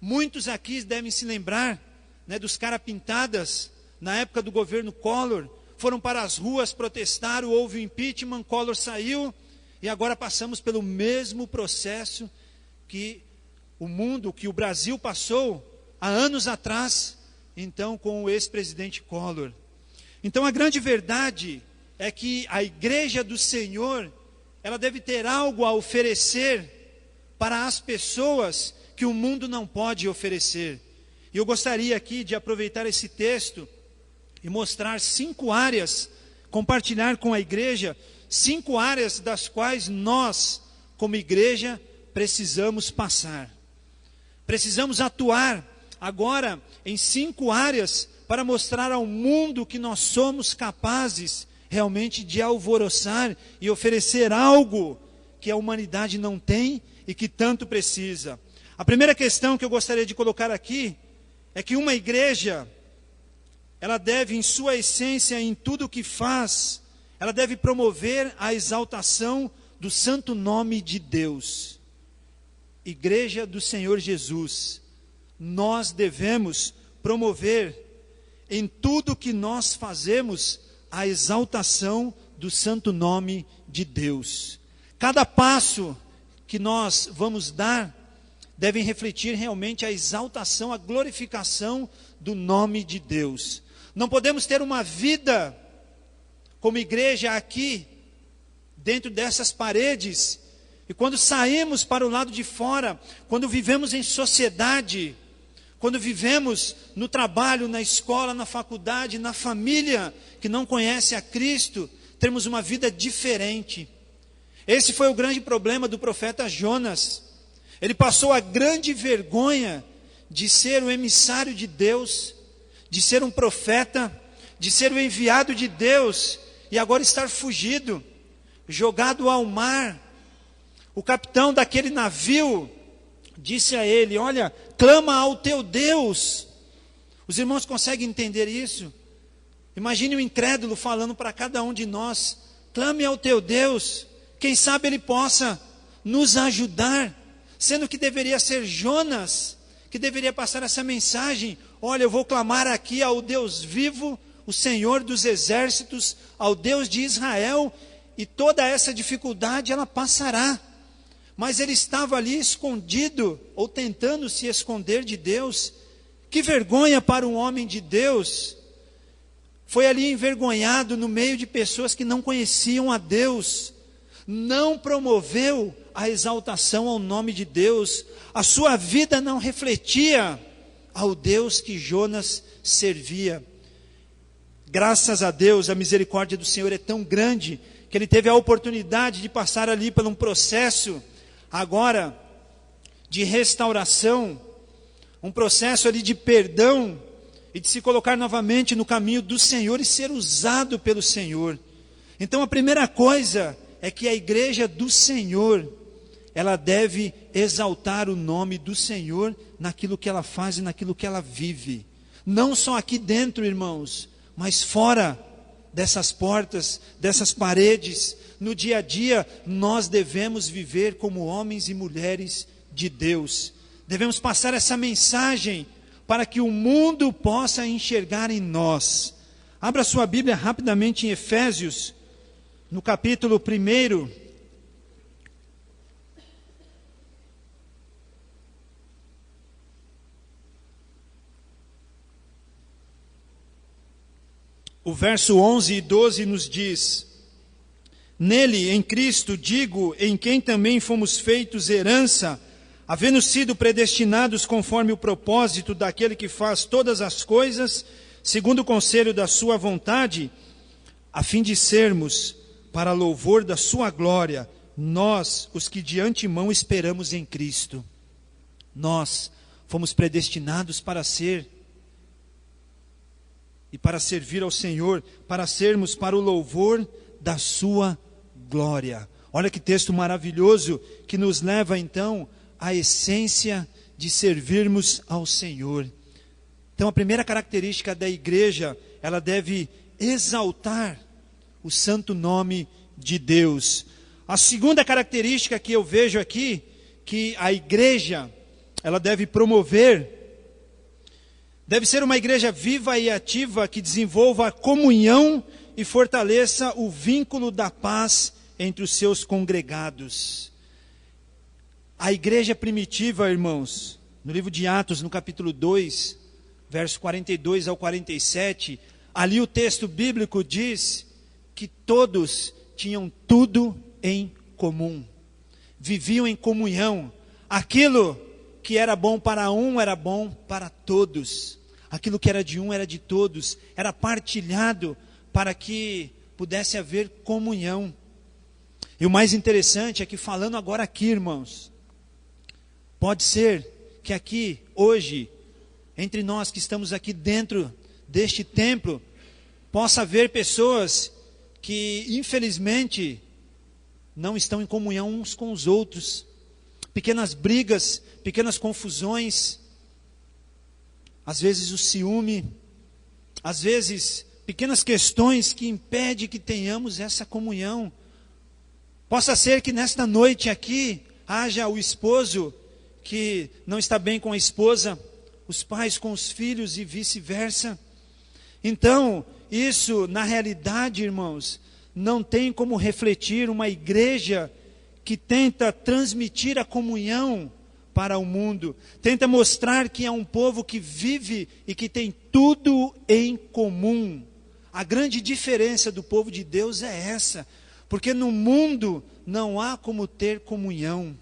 Muitos aqui devem se lembrar, né, dos caras pintadas, na época do governo Collor, foram para as ruas protestar, houve o impeachment, Collor saiu, e agora passamos pelo mesmo processo que o mundo, que o Brasil passou há anos atrás, então com o ex-presidente Collor. Então a grande verdade é que a igreja do Senhor, ela deve ter algo a oferecer para as pessoas que o mundo não pode oferecer. E eu gostaria aqui de aproveitar esse texto e mostrar 5 áreas, compartilhar com a igreja 5 áreas das quais nós, como igreja, precisamos passar. Precisamos atuar agora em 5 áreas para mostrar ao mundo que nós somos capazes realmente de alvoroçar e oferecer algo que a humanidade não tem e que tanto precisa. A primeira questão que eu gostaria de colocar aqui é que uma igreja, ela deve, em sua essência, em tudo o que faz, ela deve promover a exaltação do santo nome de Deus. Igreja do Senhor Jesus, nós devemos promover em tudo que nós fazemos a exaltação do santo nome de Deus. Cada passo que nós vamos dar devem refletir realmente a exaltação, a glorificação do nome de Deus. Não podemos ter uma vida como igreja aqui, dentro dessas paredes, e quando saímos para o lado de fora, quando vivemos em sociedade, quando vivemos no trabalho, na escola, na faculdade, na família, que não conhece a Cristo, termos uma vida diferente. Esse foi o grande problema do profeta Jonas. Ele passou a grande vergonha de ser o emissário de Deus, de ser um profeta, de ser o enviado de Deus, e agora estar fugido, jogado ao mar. O capitão daquele navio disse a ele: olha, clama ao teu Deus. Os irmãos conseguem entender isso? Imagine o incrédulo falando para cada um de nós: clame ao teu Deus, quem sabe ele possa nos ajudar. Sendo que deveria ser Jonas que deveria passar essa mensagem: olha, eu vou clamar aqui ao Deus vivo, o Senhor dos exércitos, ao Deus de Israel, e toda essa dificuldade ela passará. Mas ele estava ali escondido, ou tentando se esconder de Deus. Que vergonha para um homem de Deus. Foi ali envergonhado no meio de pessoas que não conheciam a Deus. Não promoveu a exaltação ao nome de Deus. A sua vida não refletia ao Deus que Jonas servia. Graças a Deus, a misericórdia do Senhor é tão grande que ele teve a oportunidade de passar ali por um processo agora de restauração, um processo ali de perdão e de se colocar novamente no caminho do Senhor e ser usado pelo Senhor. Então a primeira coisa é que a igreja do Senhor, ela deve exaltar o nome do Senhor naquilo que ela faz e naquilo que ela vive. Não só aqui dentro, irmãos, mas fora dessas portas, dessas paredes. No dia a dia, nós devemos viver como homens e mulheres de Deus. Devemos passar essa mensagem para que o mundo possa enxergar em nós. Abra sua Bíblia rapidamente em Efésios, no capítulo 1. O verso 11 e 12 nos diz: Nele, em Cristo, digo, em quem também fomos feitos herança, havendo sido predestinados conforme o propósito daquele que faz todas as coisas, segundo o conselho da sua vontade, a fim de sermos, para louvor da sua glória, nós, os que de antemão esperamos em Cristo. Nós fomos predestinados para ser e para servir ao Senhor, para sermos para o louvor da sua glória. Olha que texto maravilhoso que nos leva então à essência de servirmos ao Senhor. Então a primeira característica da igreja, ela deve exaltar o santo nome de Deus. A segunda característica que eu vejo aqui, que a igreja, ela deve promover, deve ser uma igreja viva e ativa que desenvolva a comunhão e fortaleça o vínculo da paz entre os seus congregados. A igreja primitiva, irmãos, no livro de Atos, no capítulo 2, versos 42 ao 47, ali o texto bíblico diz que todos tinham tudo em comum, viviam em comunhão. Aquilo que era bom para um era bom para todos. Aquilo que era de um era de todos. Era partilhado para que pudesse haver comunhão. E o mais interessante é que, falando agora aqui, irmãos, pode ser que aqui, hoje, entre nós que estamos aqui dentro deste templo, possa haver pessoas que, infelizmente, não estão em comunhão uns com os outros. Pequenas brigas, pequenas confusões, às vezes o ciúme, às vezes pequenas questões que impedem que tenhamos essa comunhão. Possa ser que nesta noite aqui haja o esposo que não está bem com a esposa, os pais com os filhos e vice-versa. Então, isso na realidade, irmãos, não tem como refletir uma igreja que tenta transmitir a comunhão para o mundo, tenta mostrar que é um povo que vive e que tem tudo em comum. A grande diferença do povo de Deus é essa, porque no mundo não há como ter comunhão,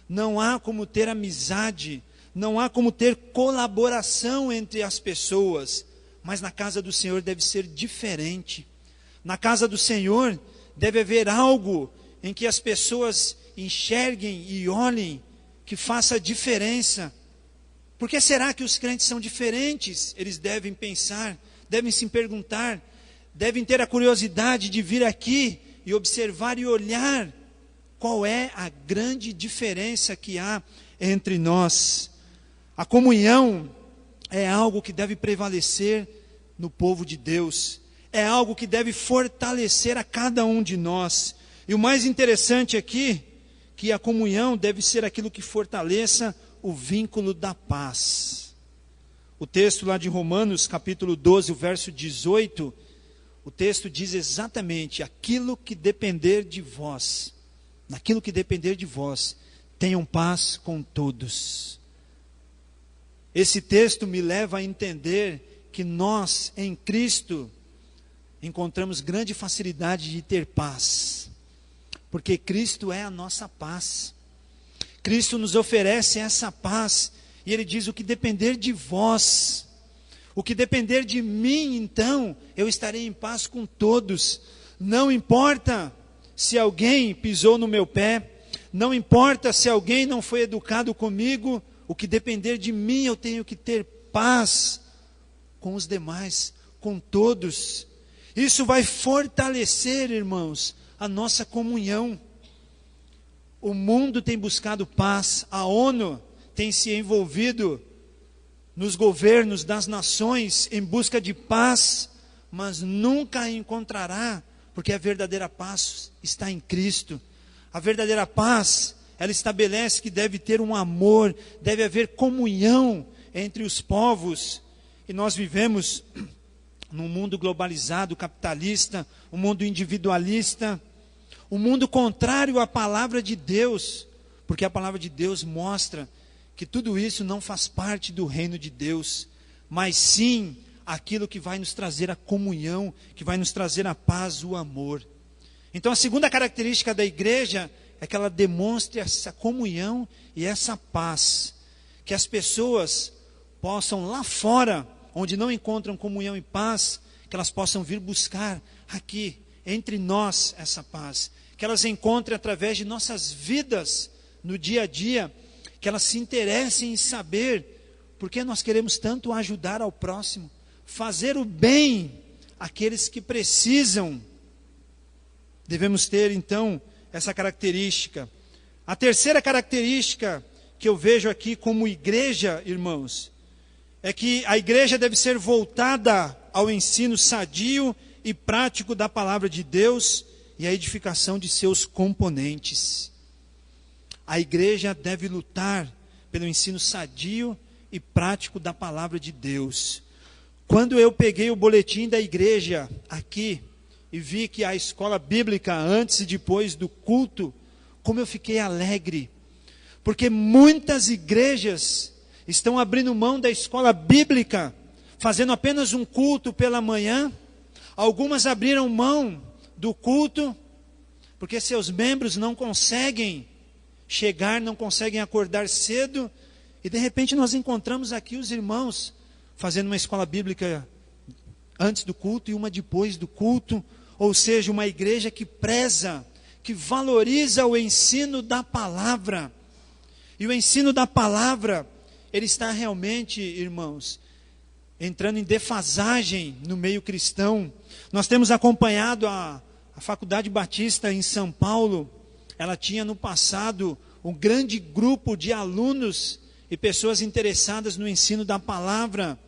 não há como ter amizade, não há como ter colaboração entre as pessoas, mas na casa do Senhor deve ser diferente. Na casa do Senhor deve haver algo em que as pessoas enxerguem e olhem, que faça diferença. Por que será que os crentes são diferentes? Eles devem pensar, devem se perguntar, devem ter a curiosidade de vir aqui e observar e olhar qual é a grande diferença que há entre nós. A comunhão é algo que deve prevalecer no povo de Deus, é algo que deve fortalecer a cada um de nós. E o mais interessante aqui, que a comunhão deve ser aquilo que fortaleça o vínculo da paz. O texto lá de Romanos, capítulo 12, o verso 18, o texto diz exatamente: aquilo que depender de vós, naquilo que depender de vós, tenham paz com todos. Esse texto me leva a entender que nós, em Cristo, encontramos grande facilidade de ter paz, porque Cristo é a nossa paz. Cristo nos oferece essa paz, e Ele diz: o que depender de vós, o que depender de mim, então, eu estarei em paz com todos. Não importa se alguém pisou no meu pé, não importa se alguém não foi educado comigo, o que depender de mim, eu tenho que ter paz com os demais, com todos. Isso vai fortalecer, irmãos, a nossa comunhão. O mundo tem buscado paz, a ONU tem se envolvido nos governos das nações em busca de paz, mas nunca a encontrará, porque a verdadeira paz está em Cristo. A verdadeira paz ela estabelece que deve ter um amor, deve haver comunhão entre os povos. E nós vivemos num mundo globalizado, capitalista, um mundo individualista, um mundo contrário à palavra de Deus, porque a palavra de Deus mostra que tudo isso não faz parte do reino de Deus, mas sim aquilo que vai nos trazer a comunhão, que vai nos trazer a paz, o amor. Então a segunda característica da igreja é que ela demonstre essa comunhão e essa paz, que as pessoas possam lá fora, onde não encontram comunhão e paz, que elas possam vir buscar aqui, entre nós, essa paz, que elas encontrem através de nossas vidas, no dia a dia, que elas se interessem em saber porque nós queremos tanto ajudar ao próximo, fazer o bem àqueles que precisam. Devemos ter, então, essa característica. A terceira característica que eu vejo aqui como igreja, irmãos, é que a igreja deve ser voltada ao ensino sadio e prático da palavra de Deus e à edificação de seus componentes. A igreja deve lutar pelo ensino sadio e prático da palavra de Deus. Quando eu peguei o boletim da igreja aqui e vi que a escola bíblica antes e depois do culto, como eu fiquei alegre, porque muitas igrejas estão abrindo mão da escola bíblica, fazendo apenas um culto pela manhã. Algumas abriram mão do culto porque seus membros não conseguem chegar, não conseguem acordar cedo, e de repente nós encontramos aqui os irmãos fazendo uma escola bíblica antes do culto e uma depois do culto, ou seja, uma igreja que preza, que valoriza o ensino da palavra. E o ensino da palavra, ele está realmente, irmãos, entrando em defasagem no meio cristão. Nós temos acompanhado a Faculdade Batista em São Paulo. Ela tinha no passado um grande grupo de alunos e pessoas interessadas no ensino da palavra.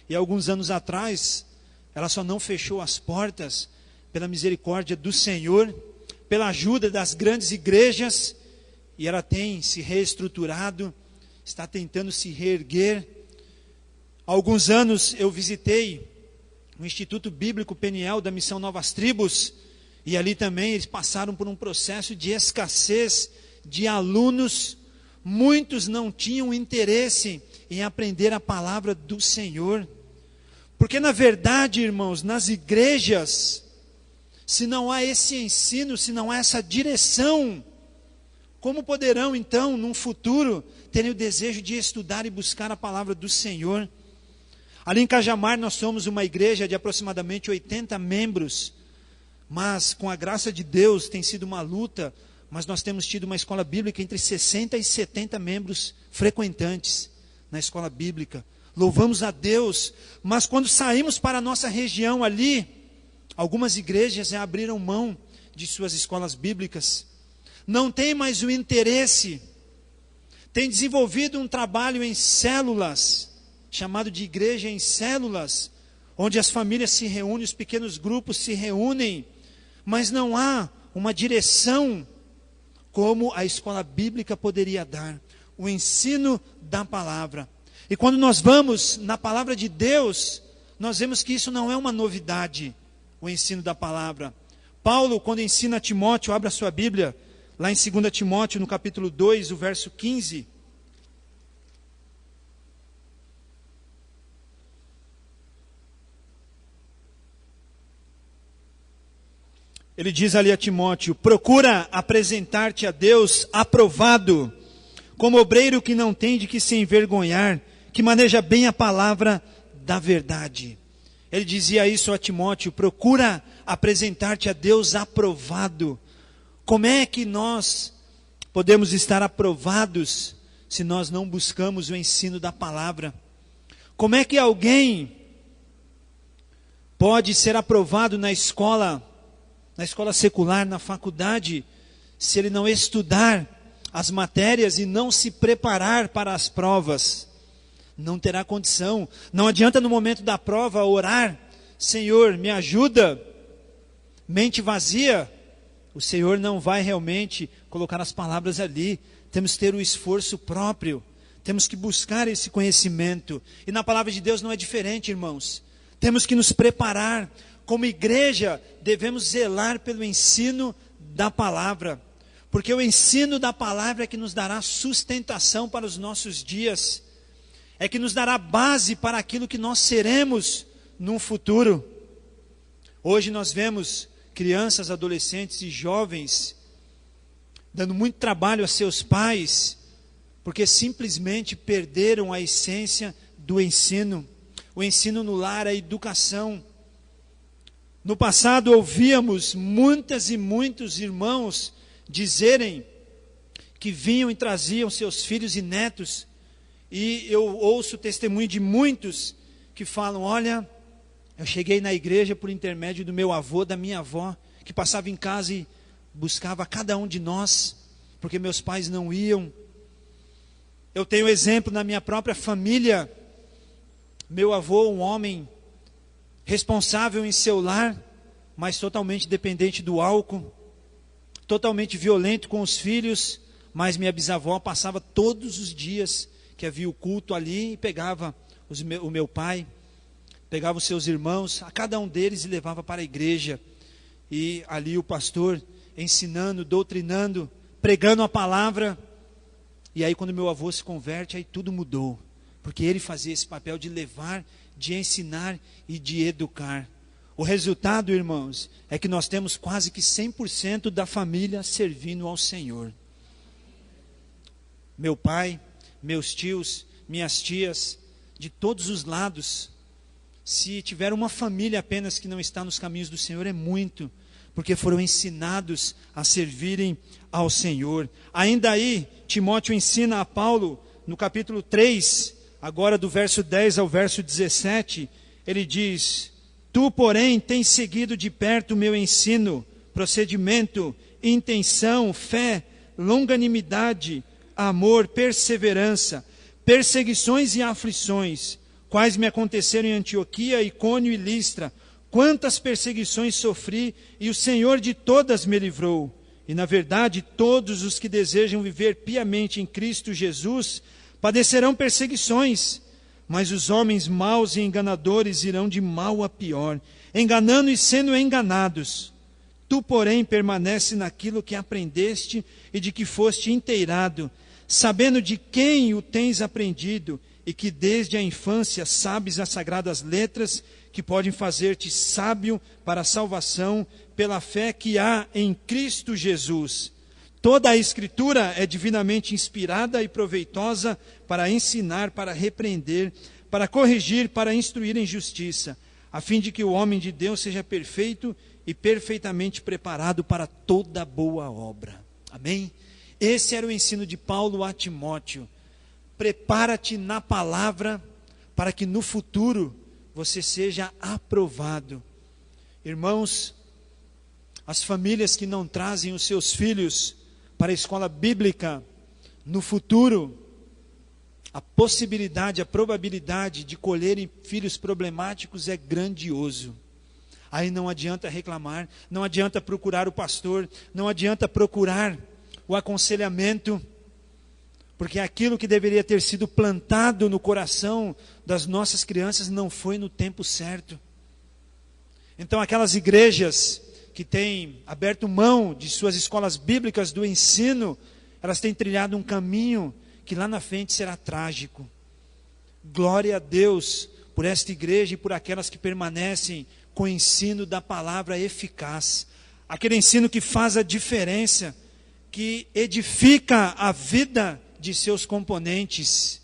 E alguns anos atrás, ela só não fechou as portas pela misericórdia do Senhor, pela ajuda das grandes igrejas, e ela tem se reestruturado, está tentando se reerguer. Há alguns anos eu visitei o Instituto Bíblico Peniel da Missão Novas Tribos, e ali também eles passaram por um processo de escassez de alunos. Muitos não tinham interesse em aprender a palavra do Senhor. Porque na verdade, irmãos, nas igrejas, se não há esse ensino, se não há essa direção, como poderão então, num futuro, terem o desejo de estudar e buscar a palavra do Senhor? Ali em Cajamar nós somos uma igreja de aproximadamente 80 membros, mas com a graça de Deus tem sido uma luta, mas nós temos tido uma escola bíblica entre 60 e 70 membros frequentantes na escola bíblica. Louvamos a Deus, mas quando saímos para a nossa região ali, algumas igrejas já abriram mão de suas escolas bíblicas, não tem mais o interesse, tem desenvolvido um trabalho em células, chamado de igreja em células, onde as famílias se reúnem, os pequenos grupos se reúnem, mas não há uma direção como a escola bíblica poderia dar, o ensino da palavra. E quando nós vamos na palavra de Deus, nós vemos que isso não é uma novidade, o ensino da palavra. Paulo, quando ensina a Timóteo, abre a sua Bíblia, lá em 2 Timóteo, no capítulo 2, o verso 15. Ele diz ali a Timóteo: procura apresentar-te a Deus aprovado, como obreiro que não tem de que se envergonhar, que maneja bem a palavra da verdade. Ele dizia isso a Timóteo: procura apresentar-te a Deus aprovado. Como é que nós podemos estar aprovados se nós não buscamos o ensino da palavra? Como é que alguém pode ser aprovado na escola secular, na faculdade, se ele não estudar as matérias e não se preparar para as provas? Não terá condição. Não adianta no momento da prova orar: Senhor, me ajuda. Mente vazia O Senhor não vai realmente colocar as palavras ali. Temos que ter o esforço próprio. Temos que buscar esse conhecimento. E na palavra de Deus não é diferente, irmãos. Temos que nos preparar. Como igreja, devemos zelar pelo ensino da palavra. Porque o ensino da palavra é que nos dará sustentação para os nossos dias. É que nos dará base para aquilo que nós seremos num futuro. Hoje nós vemos crianças, adolescentes e jovens dando muito trabalho a seus pais, porque simplesmente perderam a essência do ensino. O ensino no lar, a educação. No passado ouvíamos muitas e muitos irmãos dizerem que vinham e traziam seus filhos e netos, e eu ouço o testemunho de muitos que falam: olha, eu cheguei na igreja por intermédio do meu avô, da minha avó, que passava em casa e buscava cada um de nós, porque meus pais não iam. Eu tenho exemplo na minha própria família. Meu avô, um homem responsável em seu lar, mas totalmente dependente do álcool, totalmente violento com os filhos, mas minha bisavó passava todos os dias que havia o culto ali e pegava o meu pai, pegava os seus irmãos, a cada um deles e levava para a igreja. E ali o pastor ensinando, doutrinando, pregando a palavra. E aí quando meu avô se converte, aí tudo mudou. Porque ele fazia esse papel de levar, de ensinar e de educar. O resultado, irmãos, é que nós temos quase que 100% da família servindo ao Senhor. Meu pai, meus tios, minhas tias, de todos os lados. Se tiver uma família apenas que não está nos caminhos do Senhor, é muito, porque foram ensinados a servirem ao Senhor. Ainda aí, Timóteo ensina a Paulo, no capítulo 3, agora do verso 10 ao verso 17, ele diz: tu, porém, tens seguido de perto o meu ensino, procedimento, intenção, fé, longanimidade, amor, perseverança, perseguições e aflições, quais me aconteceram em Antioquia, Icônio e Listra. Quantas perseguições sofri, e o Senhor de todas me livrou. E na verdade, todos os que desejam viver piamente em Cristo Jesus padecerão perseguições, mas os homens maus e enganadores irão de mal a pior, enganando e sendo enganados. Tu, porém, permanece naquilo que aprendeste e de que foste inteirado, sabendo de quem o tens aprendido, e que desde a infância sabes as sagradas letras, que podem fazer-te sábio para a salvação pela fé que há em Cristo Jesus. Toda a Escritura é divinamente inspirada e proveitosa para ensinar, para repreender, para corrigir, para instruir em justiça, a fim de que o homem de Deus seja perfeito e perfeitamente preparado para toda boa obra. Amém? Esse era o ensino de Paulo a Timóteo. Prepara-te na palavra para que no futuro você seja aprovado. Irmãos, as famílias que não trazem os seus filhos para a escola bíblica, no futuro, a possibilidade, a probabilidade de colherem filhos problemáticos é grandioso. Aí não adianta reclamar, não adianta procurar o pastor, não adianta procurar o aconselhamento, porque aquilo que deveria ter sido plantado no coração das nossas crianças não foi no tempo certo. Então aquelas igrejas que têm aberto mão de suas escolas bíblicas do ensino, elas têm trilhado um caminho que lá na frente será trágico. Glória a Deus por esta igreja e por aquelas que permanecem com o ensino da palavra eficaz. Aquele ensino que faz a diferença, que edifica a vida de seus componentes.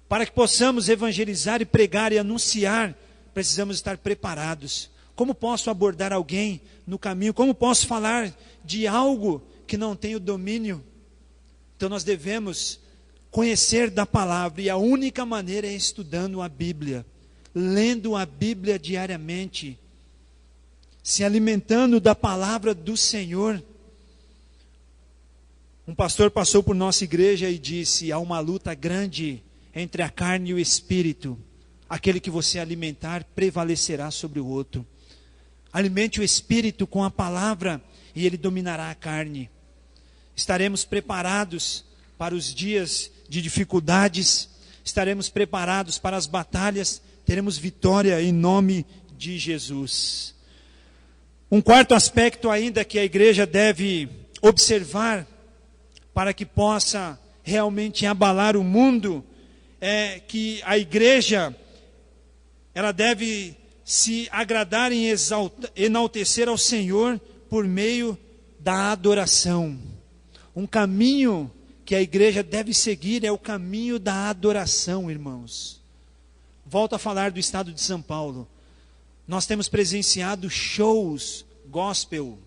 Para que possamos evangelizar e pregar e anunciar, precisamos estar preparados. Como posso abordar alguém no caminho? Como posso falar de algo que não tenho domínio? Então nós devemos conhecer da palavra, e a única maneira é estudando a Bíblia, lendo a Bíblia diariamente, se alimentando da palavra do Senhor. Um pastor passou por nossa igreja e disse: há uma luta grande entre a carne e o espírito. Aquele que você alimentar prevalecerá sobre o outro. Alimente o espírito com a palavra e ele dominará a carne. Estaremos preparados para os dias de dificuldades, estaremos preparados para as batalhas, teremos vitória em nome de Jesus. Um quarto aspecto ainda que a igreja deve observar para que possa realmente abalar o mundo é que a igreja ela deve se agradar em enaltecer ao Senhor por meio da adoração. Um caminho que a igreja deve seguir é o caminho da adoração, irmãos. Volto a falar do estado de São Paulo. Nós temos presenciado shows gospel,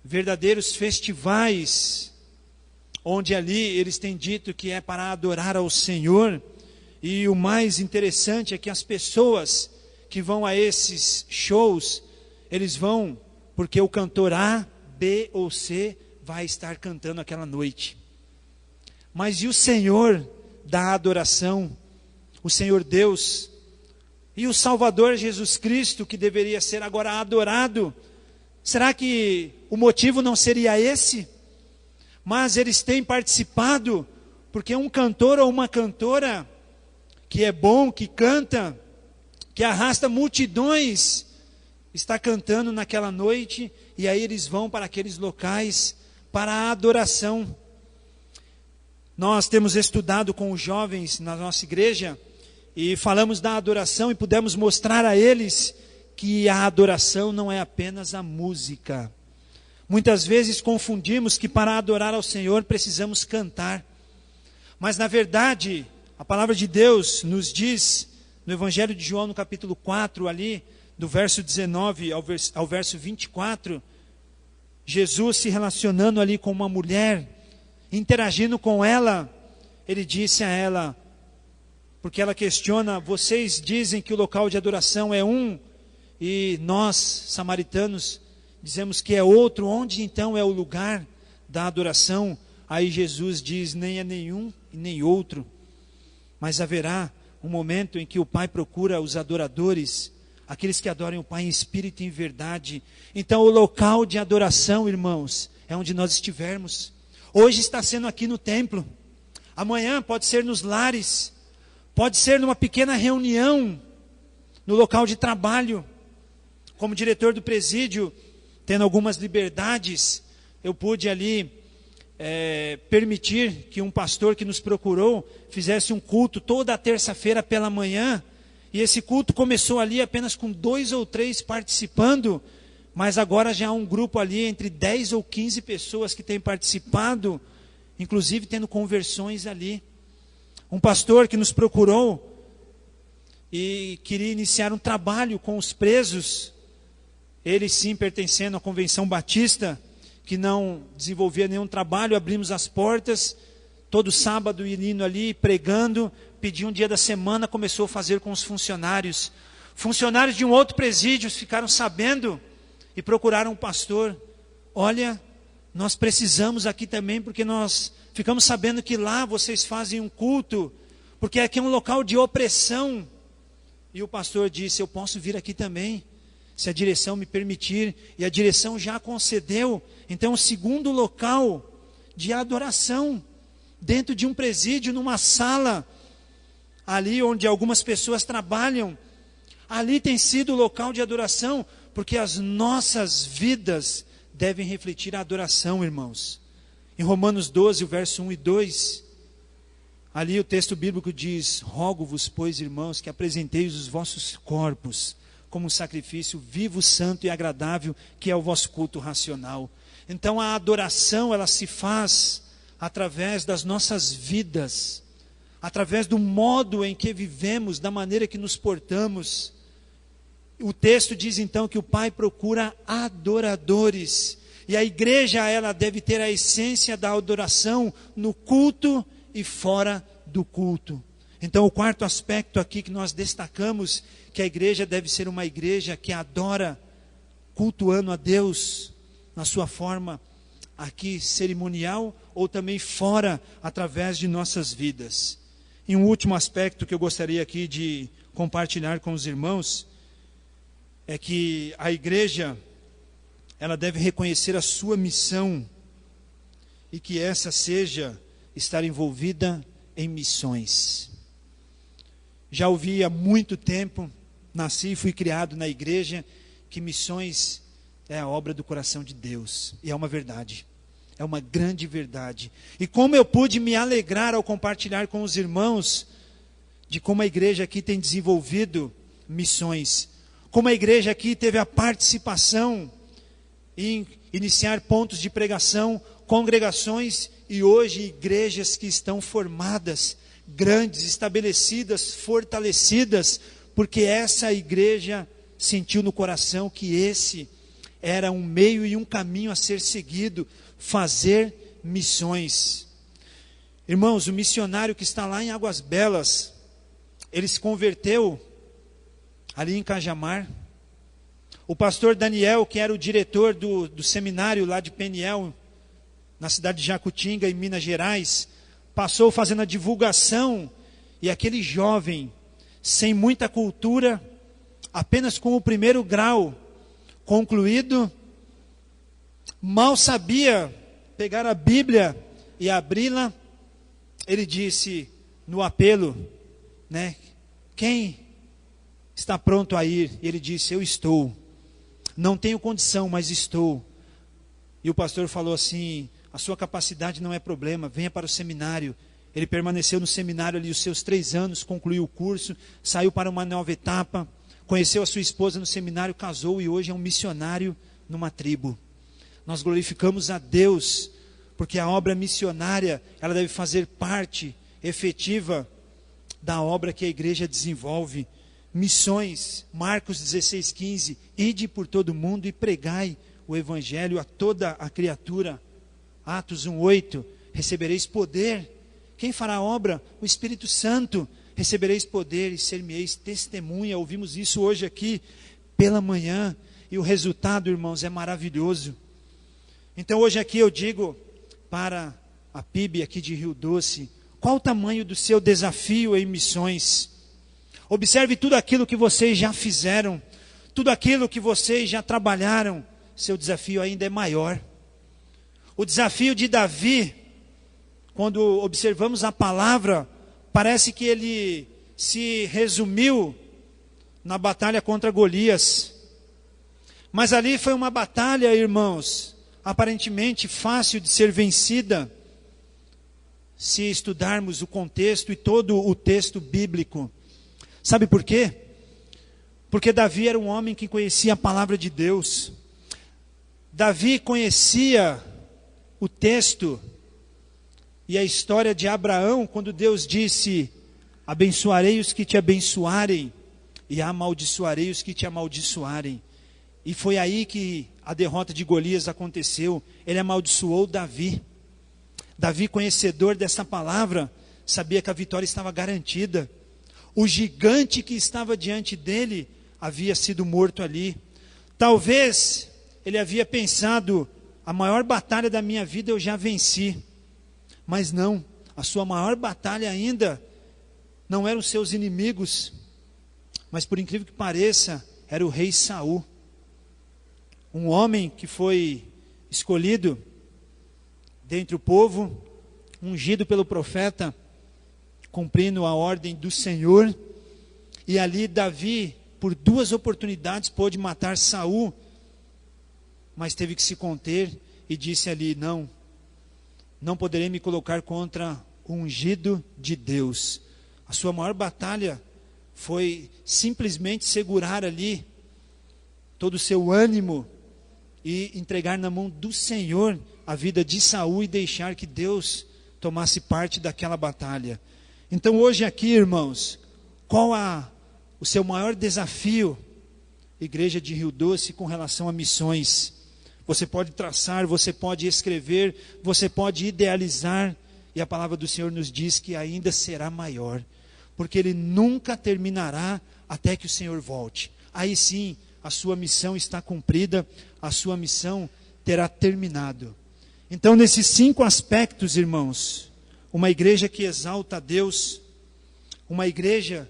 verdadeiros festivais, onde ali eles têm dito que é para adorar ao Senhor. E o mais interessante é que as pessoas que vão a esses shows, eles vão porque o cantor A, B ou C vai estar cantando aquela noite. Mas e o Senhor da adoração, o Senhor Deus, e o Salvador Jesus Cristo, que deveria ser agora adorado, será que o motivo não seria esse? Mas eles têm participado, porque um cantor ou uma cantora, que é bom, que canta, que arrasta multidões, está cantando naquela noite, e aí eles vão para aqueles locais, para a adoração. Nós temos estudado com os jovens na nossa igreja, e falamos da adoração, e pudemos mostrar a eles que a adoração não é apenas a música. Muitas vezes confundimos que para adorar ao Senhor precisamos cantar. Mas na verdade, a palavra de Deus nos diz, no Evangelho de João, no capítulo 4, ali, do verso 19 ao verso 24, Jesus se relacionando ali com uma mulher, interagindo com ela, ele disse a ela, porque ela questiona, vocês dizem que o local de adoração é um, e nós, samaritanos, dizemos que é outro, onde então é o lugar da adoração? Aí Jesus diz, nem é nenhum e nem outro, mas haverá um momento em que o Pai procura os adoradores, aqueles que adoram o Pai em espírito e em verdade. Então o local de adoração, irmãos, é onde nós estivermos. Hoje está sendo aqui no templo, amanhã pode ser nos lares, pode ser numa pequena reunião, no local de trabalho. Como diretor do presídio, tendo algumas liberdades, eu pude ali permitir que um pastor que nos procurou fizesse um culto toda a terça-feira pela manhã, e esse culto começou ali apenas com 2 ou 3 participando, mas agora já há um grupo ali entre 10 ou 15 pessoas que têm participado, inclusive tendo conversões ali. Um pastor que nos procurou e queria iniciar um trabalho com os presos, ele sim pertencendo à Convenção Batista, que não desenvolvia nenhum trabalho, abrimos as portas, todo sábado indo ali, pregando, pediu um dia da semana, começou a fazer com os funcionários. Funcionários de um outro presídio ficaram sabendo e procuraram o pastor. Olha, nós precisamos aqui também, porque nós ficamos sabendo que lá vocês fazem um culto, porque aqui é um local de opressão. E o pastor disse, eu posso vir aqui também, se a direção me permitir, e a direção já concedeu. Então o segundo local de adoração, dentro de um presídio, numa sala, ali onde algumas pessoas trabalham, ali tem sido o local de adoração, porque as nossas vidas devem refletir a adoração, irmãos. Em Romanos 12, o verso 1 e 2, ali o texto bíblico diz, rogo-vos, pois, irmãos, que apresenteis os vossos corpos como um sacrifício vivo, santo e agradável, que é o vosso culto racional. Então a adoração, ela se faz através das nossas vidas, através do modo em que vivemos, da maneira que nos portamos. O texto diz então que o Pai procura adoradores, e a igreja, ela deve ter a essência da adoração no culto e fora do culto. Então o quarto aspecto aqui que nós destacamos, que a igreja deve ser uma igreja que adora, cultuando a Deus, na sua forma aqui cerimonial, ou também fora, através de nossas vidas. E um último aspecto que eu gostaria aqui de compartilhar com os irmãos, é que a igreja, ela deve reconhecer a sua missão e que essa seja estar envolvida em missões. Já ouvi há muito tempo, nasci e fui criado na igreja, que missões é a obra do coração de Deus. E é uma verdade. É uma grande verdade. E como eu pude me alegrar ao compartilhar com os irmãos de como a igreja aqui tem desenvolvido missões. Como a igreja aqui teve a participação em iniciar pontos de pregação, congregações e hoje igrejas que estão formadas, grandes, estabelecidas, fortalecidas, porque essa igreja sentiu no coração que esse era um meio e um caminho a ser seguido, fazer missões. Irmãos, o missionário que está lá em Águas Belas, ele se converteu ali em Cajamar. O pastor Daniel, que era o diretor do seminário lá de Peniel, na cidade de Jacutinga, em Minas Gerais, passou fazendo a divulgação, e aquele jovem, sem muita cultura, apenas com o primeiro grau concluído, mal sabia pegar a Bíblia e abri-la. Ele disse no apelo, né, quem está pronto a ir? E ele disse, eu estou. Não tenho condição, mas estou. E o pastor falou assim, a sua capacidade não é problema, venha para o seminário. Ele permaneceu no seminário ali os seus 3 anos, concluiu o curso, saiu para uma nova etapa, conheceu a sua esposa no seminário, casou e hoje é um missionário numa tribo. Nós glorificamos a Deus, porque a obra missionária, ela deve fazer parte efetiva da obra que a igreja desenvolve. Missões, Marcos 16:15, ide por todo o mundo e pregai o evangelho a toda a criatura. Atos 1:8, recebereis poder. Quem fará a obra? O Espírito Santo. Recebereis poder e ser-me-eis testemunha. Ouvimos isso hoje aqui pela manhã. E o resultado, irmãos, é maravilhoso. Então hoje aqui eu digo para a PIB aqui de Rio Doce, qual o tamanho do seu desafio em missões? Observe tudo aquilo que vocês já fizeram, tudo aquilo que vocês já trabalharam. Seu desafio ainda é maior. O desafio de Davi, quando observamos a palavra, parece que ele se resumiu na batalha contra Golias. Mas ali foi uma batalha, irmãos, aparentemente fácil de ser vencida, se estudarmos o contexto e todo o texto bíblico. Sabe por quê? Porque Davi era um homem que conhecia a palavra de Deus. Davi conhecia o texto e a história de Abraão, quando Deus disse, abençoarei os que te abençoarem e amaldiçoarei os que te amaldiçoarem. E foi aí que a derrota de Golias aconteceu. Ele amaldiçoou Davi. Davi, conhecedor dessa palavra, sabia que a vitória estava garantida. O gigante que estava diante dele havia sido morto ali. Talvez ele havia pensado, a maior batalha da minha vida eu já venci. Mas não, a sua maior batalha ainda não eram os seus inimigos, mas por incrível que pareça, era o rei Saul. Um homem que foi escolhido dentre o povo, ungido pelo profeta, cumprindo a ordem do Senhor. E ali Davi, por 2 oportunidades, pôde matar Saul, mas teve que se conter e disse ali, não poderei me colocar contra o ungido de Deus. A sua maior batalha foi simplesmente segurar ali todo o seu ânimo e entregar na mão do Senhor a vida de Saul e deixar que Deus tomasse parte daquela batalha. Então hoje aqui, irmãos, qual o seu maior desafio, Igreja de Rio Doce, com relação a missões? Você pode traçar, você pode escrever, você pode idealizar, e a palavra do Senhor nos diz que ainda será maior, porque Ele nunca terminará até que o Senhor volte. Aí sim, a sua missão está cumprida, a sua missão terá terminado. Então, nesses 5 aspectos, irmãos, uma igreja que exalta a Deus, uma igreja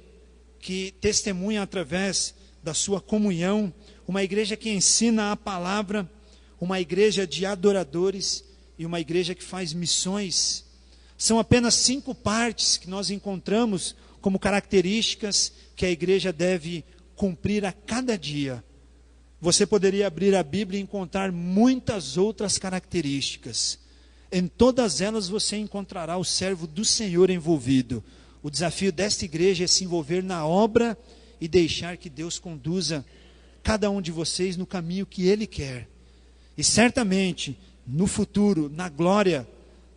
que testemunha através da sua comunhão, uma igreja que ensina a palavra, uma igreja de adoradores e uma igreja que faz missões. São apenas 5 partes que nós encontramos como características que a igreja deve cumprir a cada dia. Você poderia abrir a Bíblia e encontrar muitas outras características. Em todas elas você encontrará o servo do Senhor envolvido. O desafio desta igreja é se envolver na obra e deixar que Deus conduza cada um de vocês no caminho que Ele quer. E certamente, no futuro, na glória,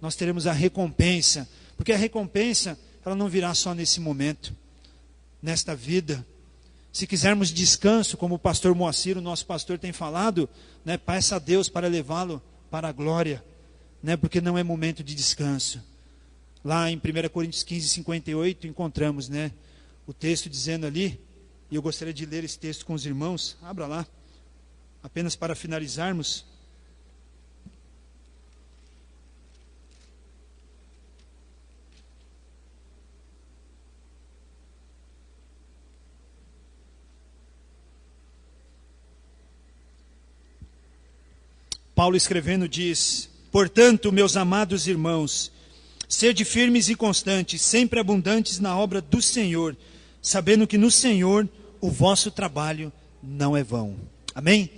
nós teremos a recompensa. Porque a recompensa, ela não virá só nesse momento, nesta vida. Se quisermos descanso, como o pastor Moacir, o nosso pastor, tem falado, né, peça a Deus para levá-lo para a glória, né, porque não é momento de descanso. Lá em 1 Coríntios 15, 58, encontramos, né, o texto dizendo ali, e eu gostaria de ler esse texto com os irmãos. Abra lá, apenas para finalizarmos. Paulo escrevendo diz: portanto, meus amados irmãos, sede firmes e constantes, sempre abundantes na obra do Senhor, sabendo que no Senhor o vosso trabalho não é vão. Amém?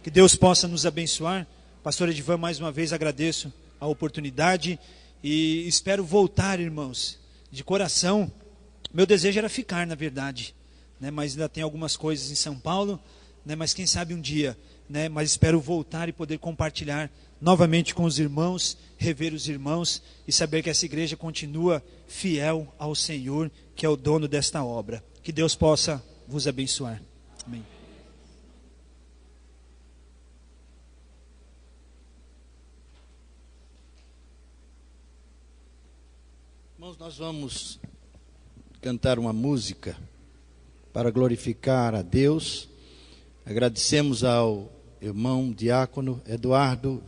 Que Deus possa nos abençoar. Pastor Edivan, mais uma vez agradeço a oportunidade e espero voltar, irmãos, de coração. Meu desejo era ficar, na verdade, né, mas ainda tem algumas coisas em São Paulo, né, mas quem sabe um dia, né, mas espero voltar e poder compartilhar novamente com os irmãos, rever os irmãos e saber que essa igreja continua fiel ao Senhor, que é o dono desta obra. Que Deus possa vos abençoar. Amém. Irmãos, nós vamos cantar uma música para glorificar a Deus. Agradecemos ao irmão diácono Eduardo Vila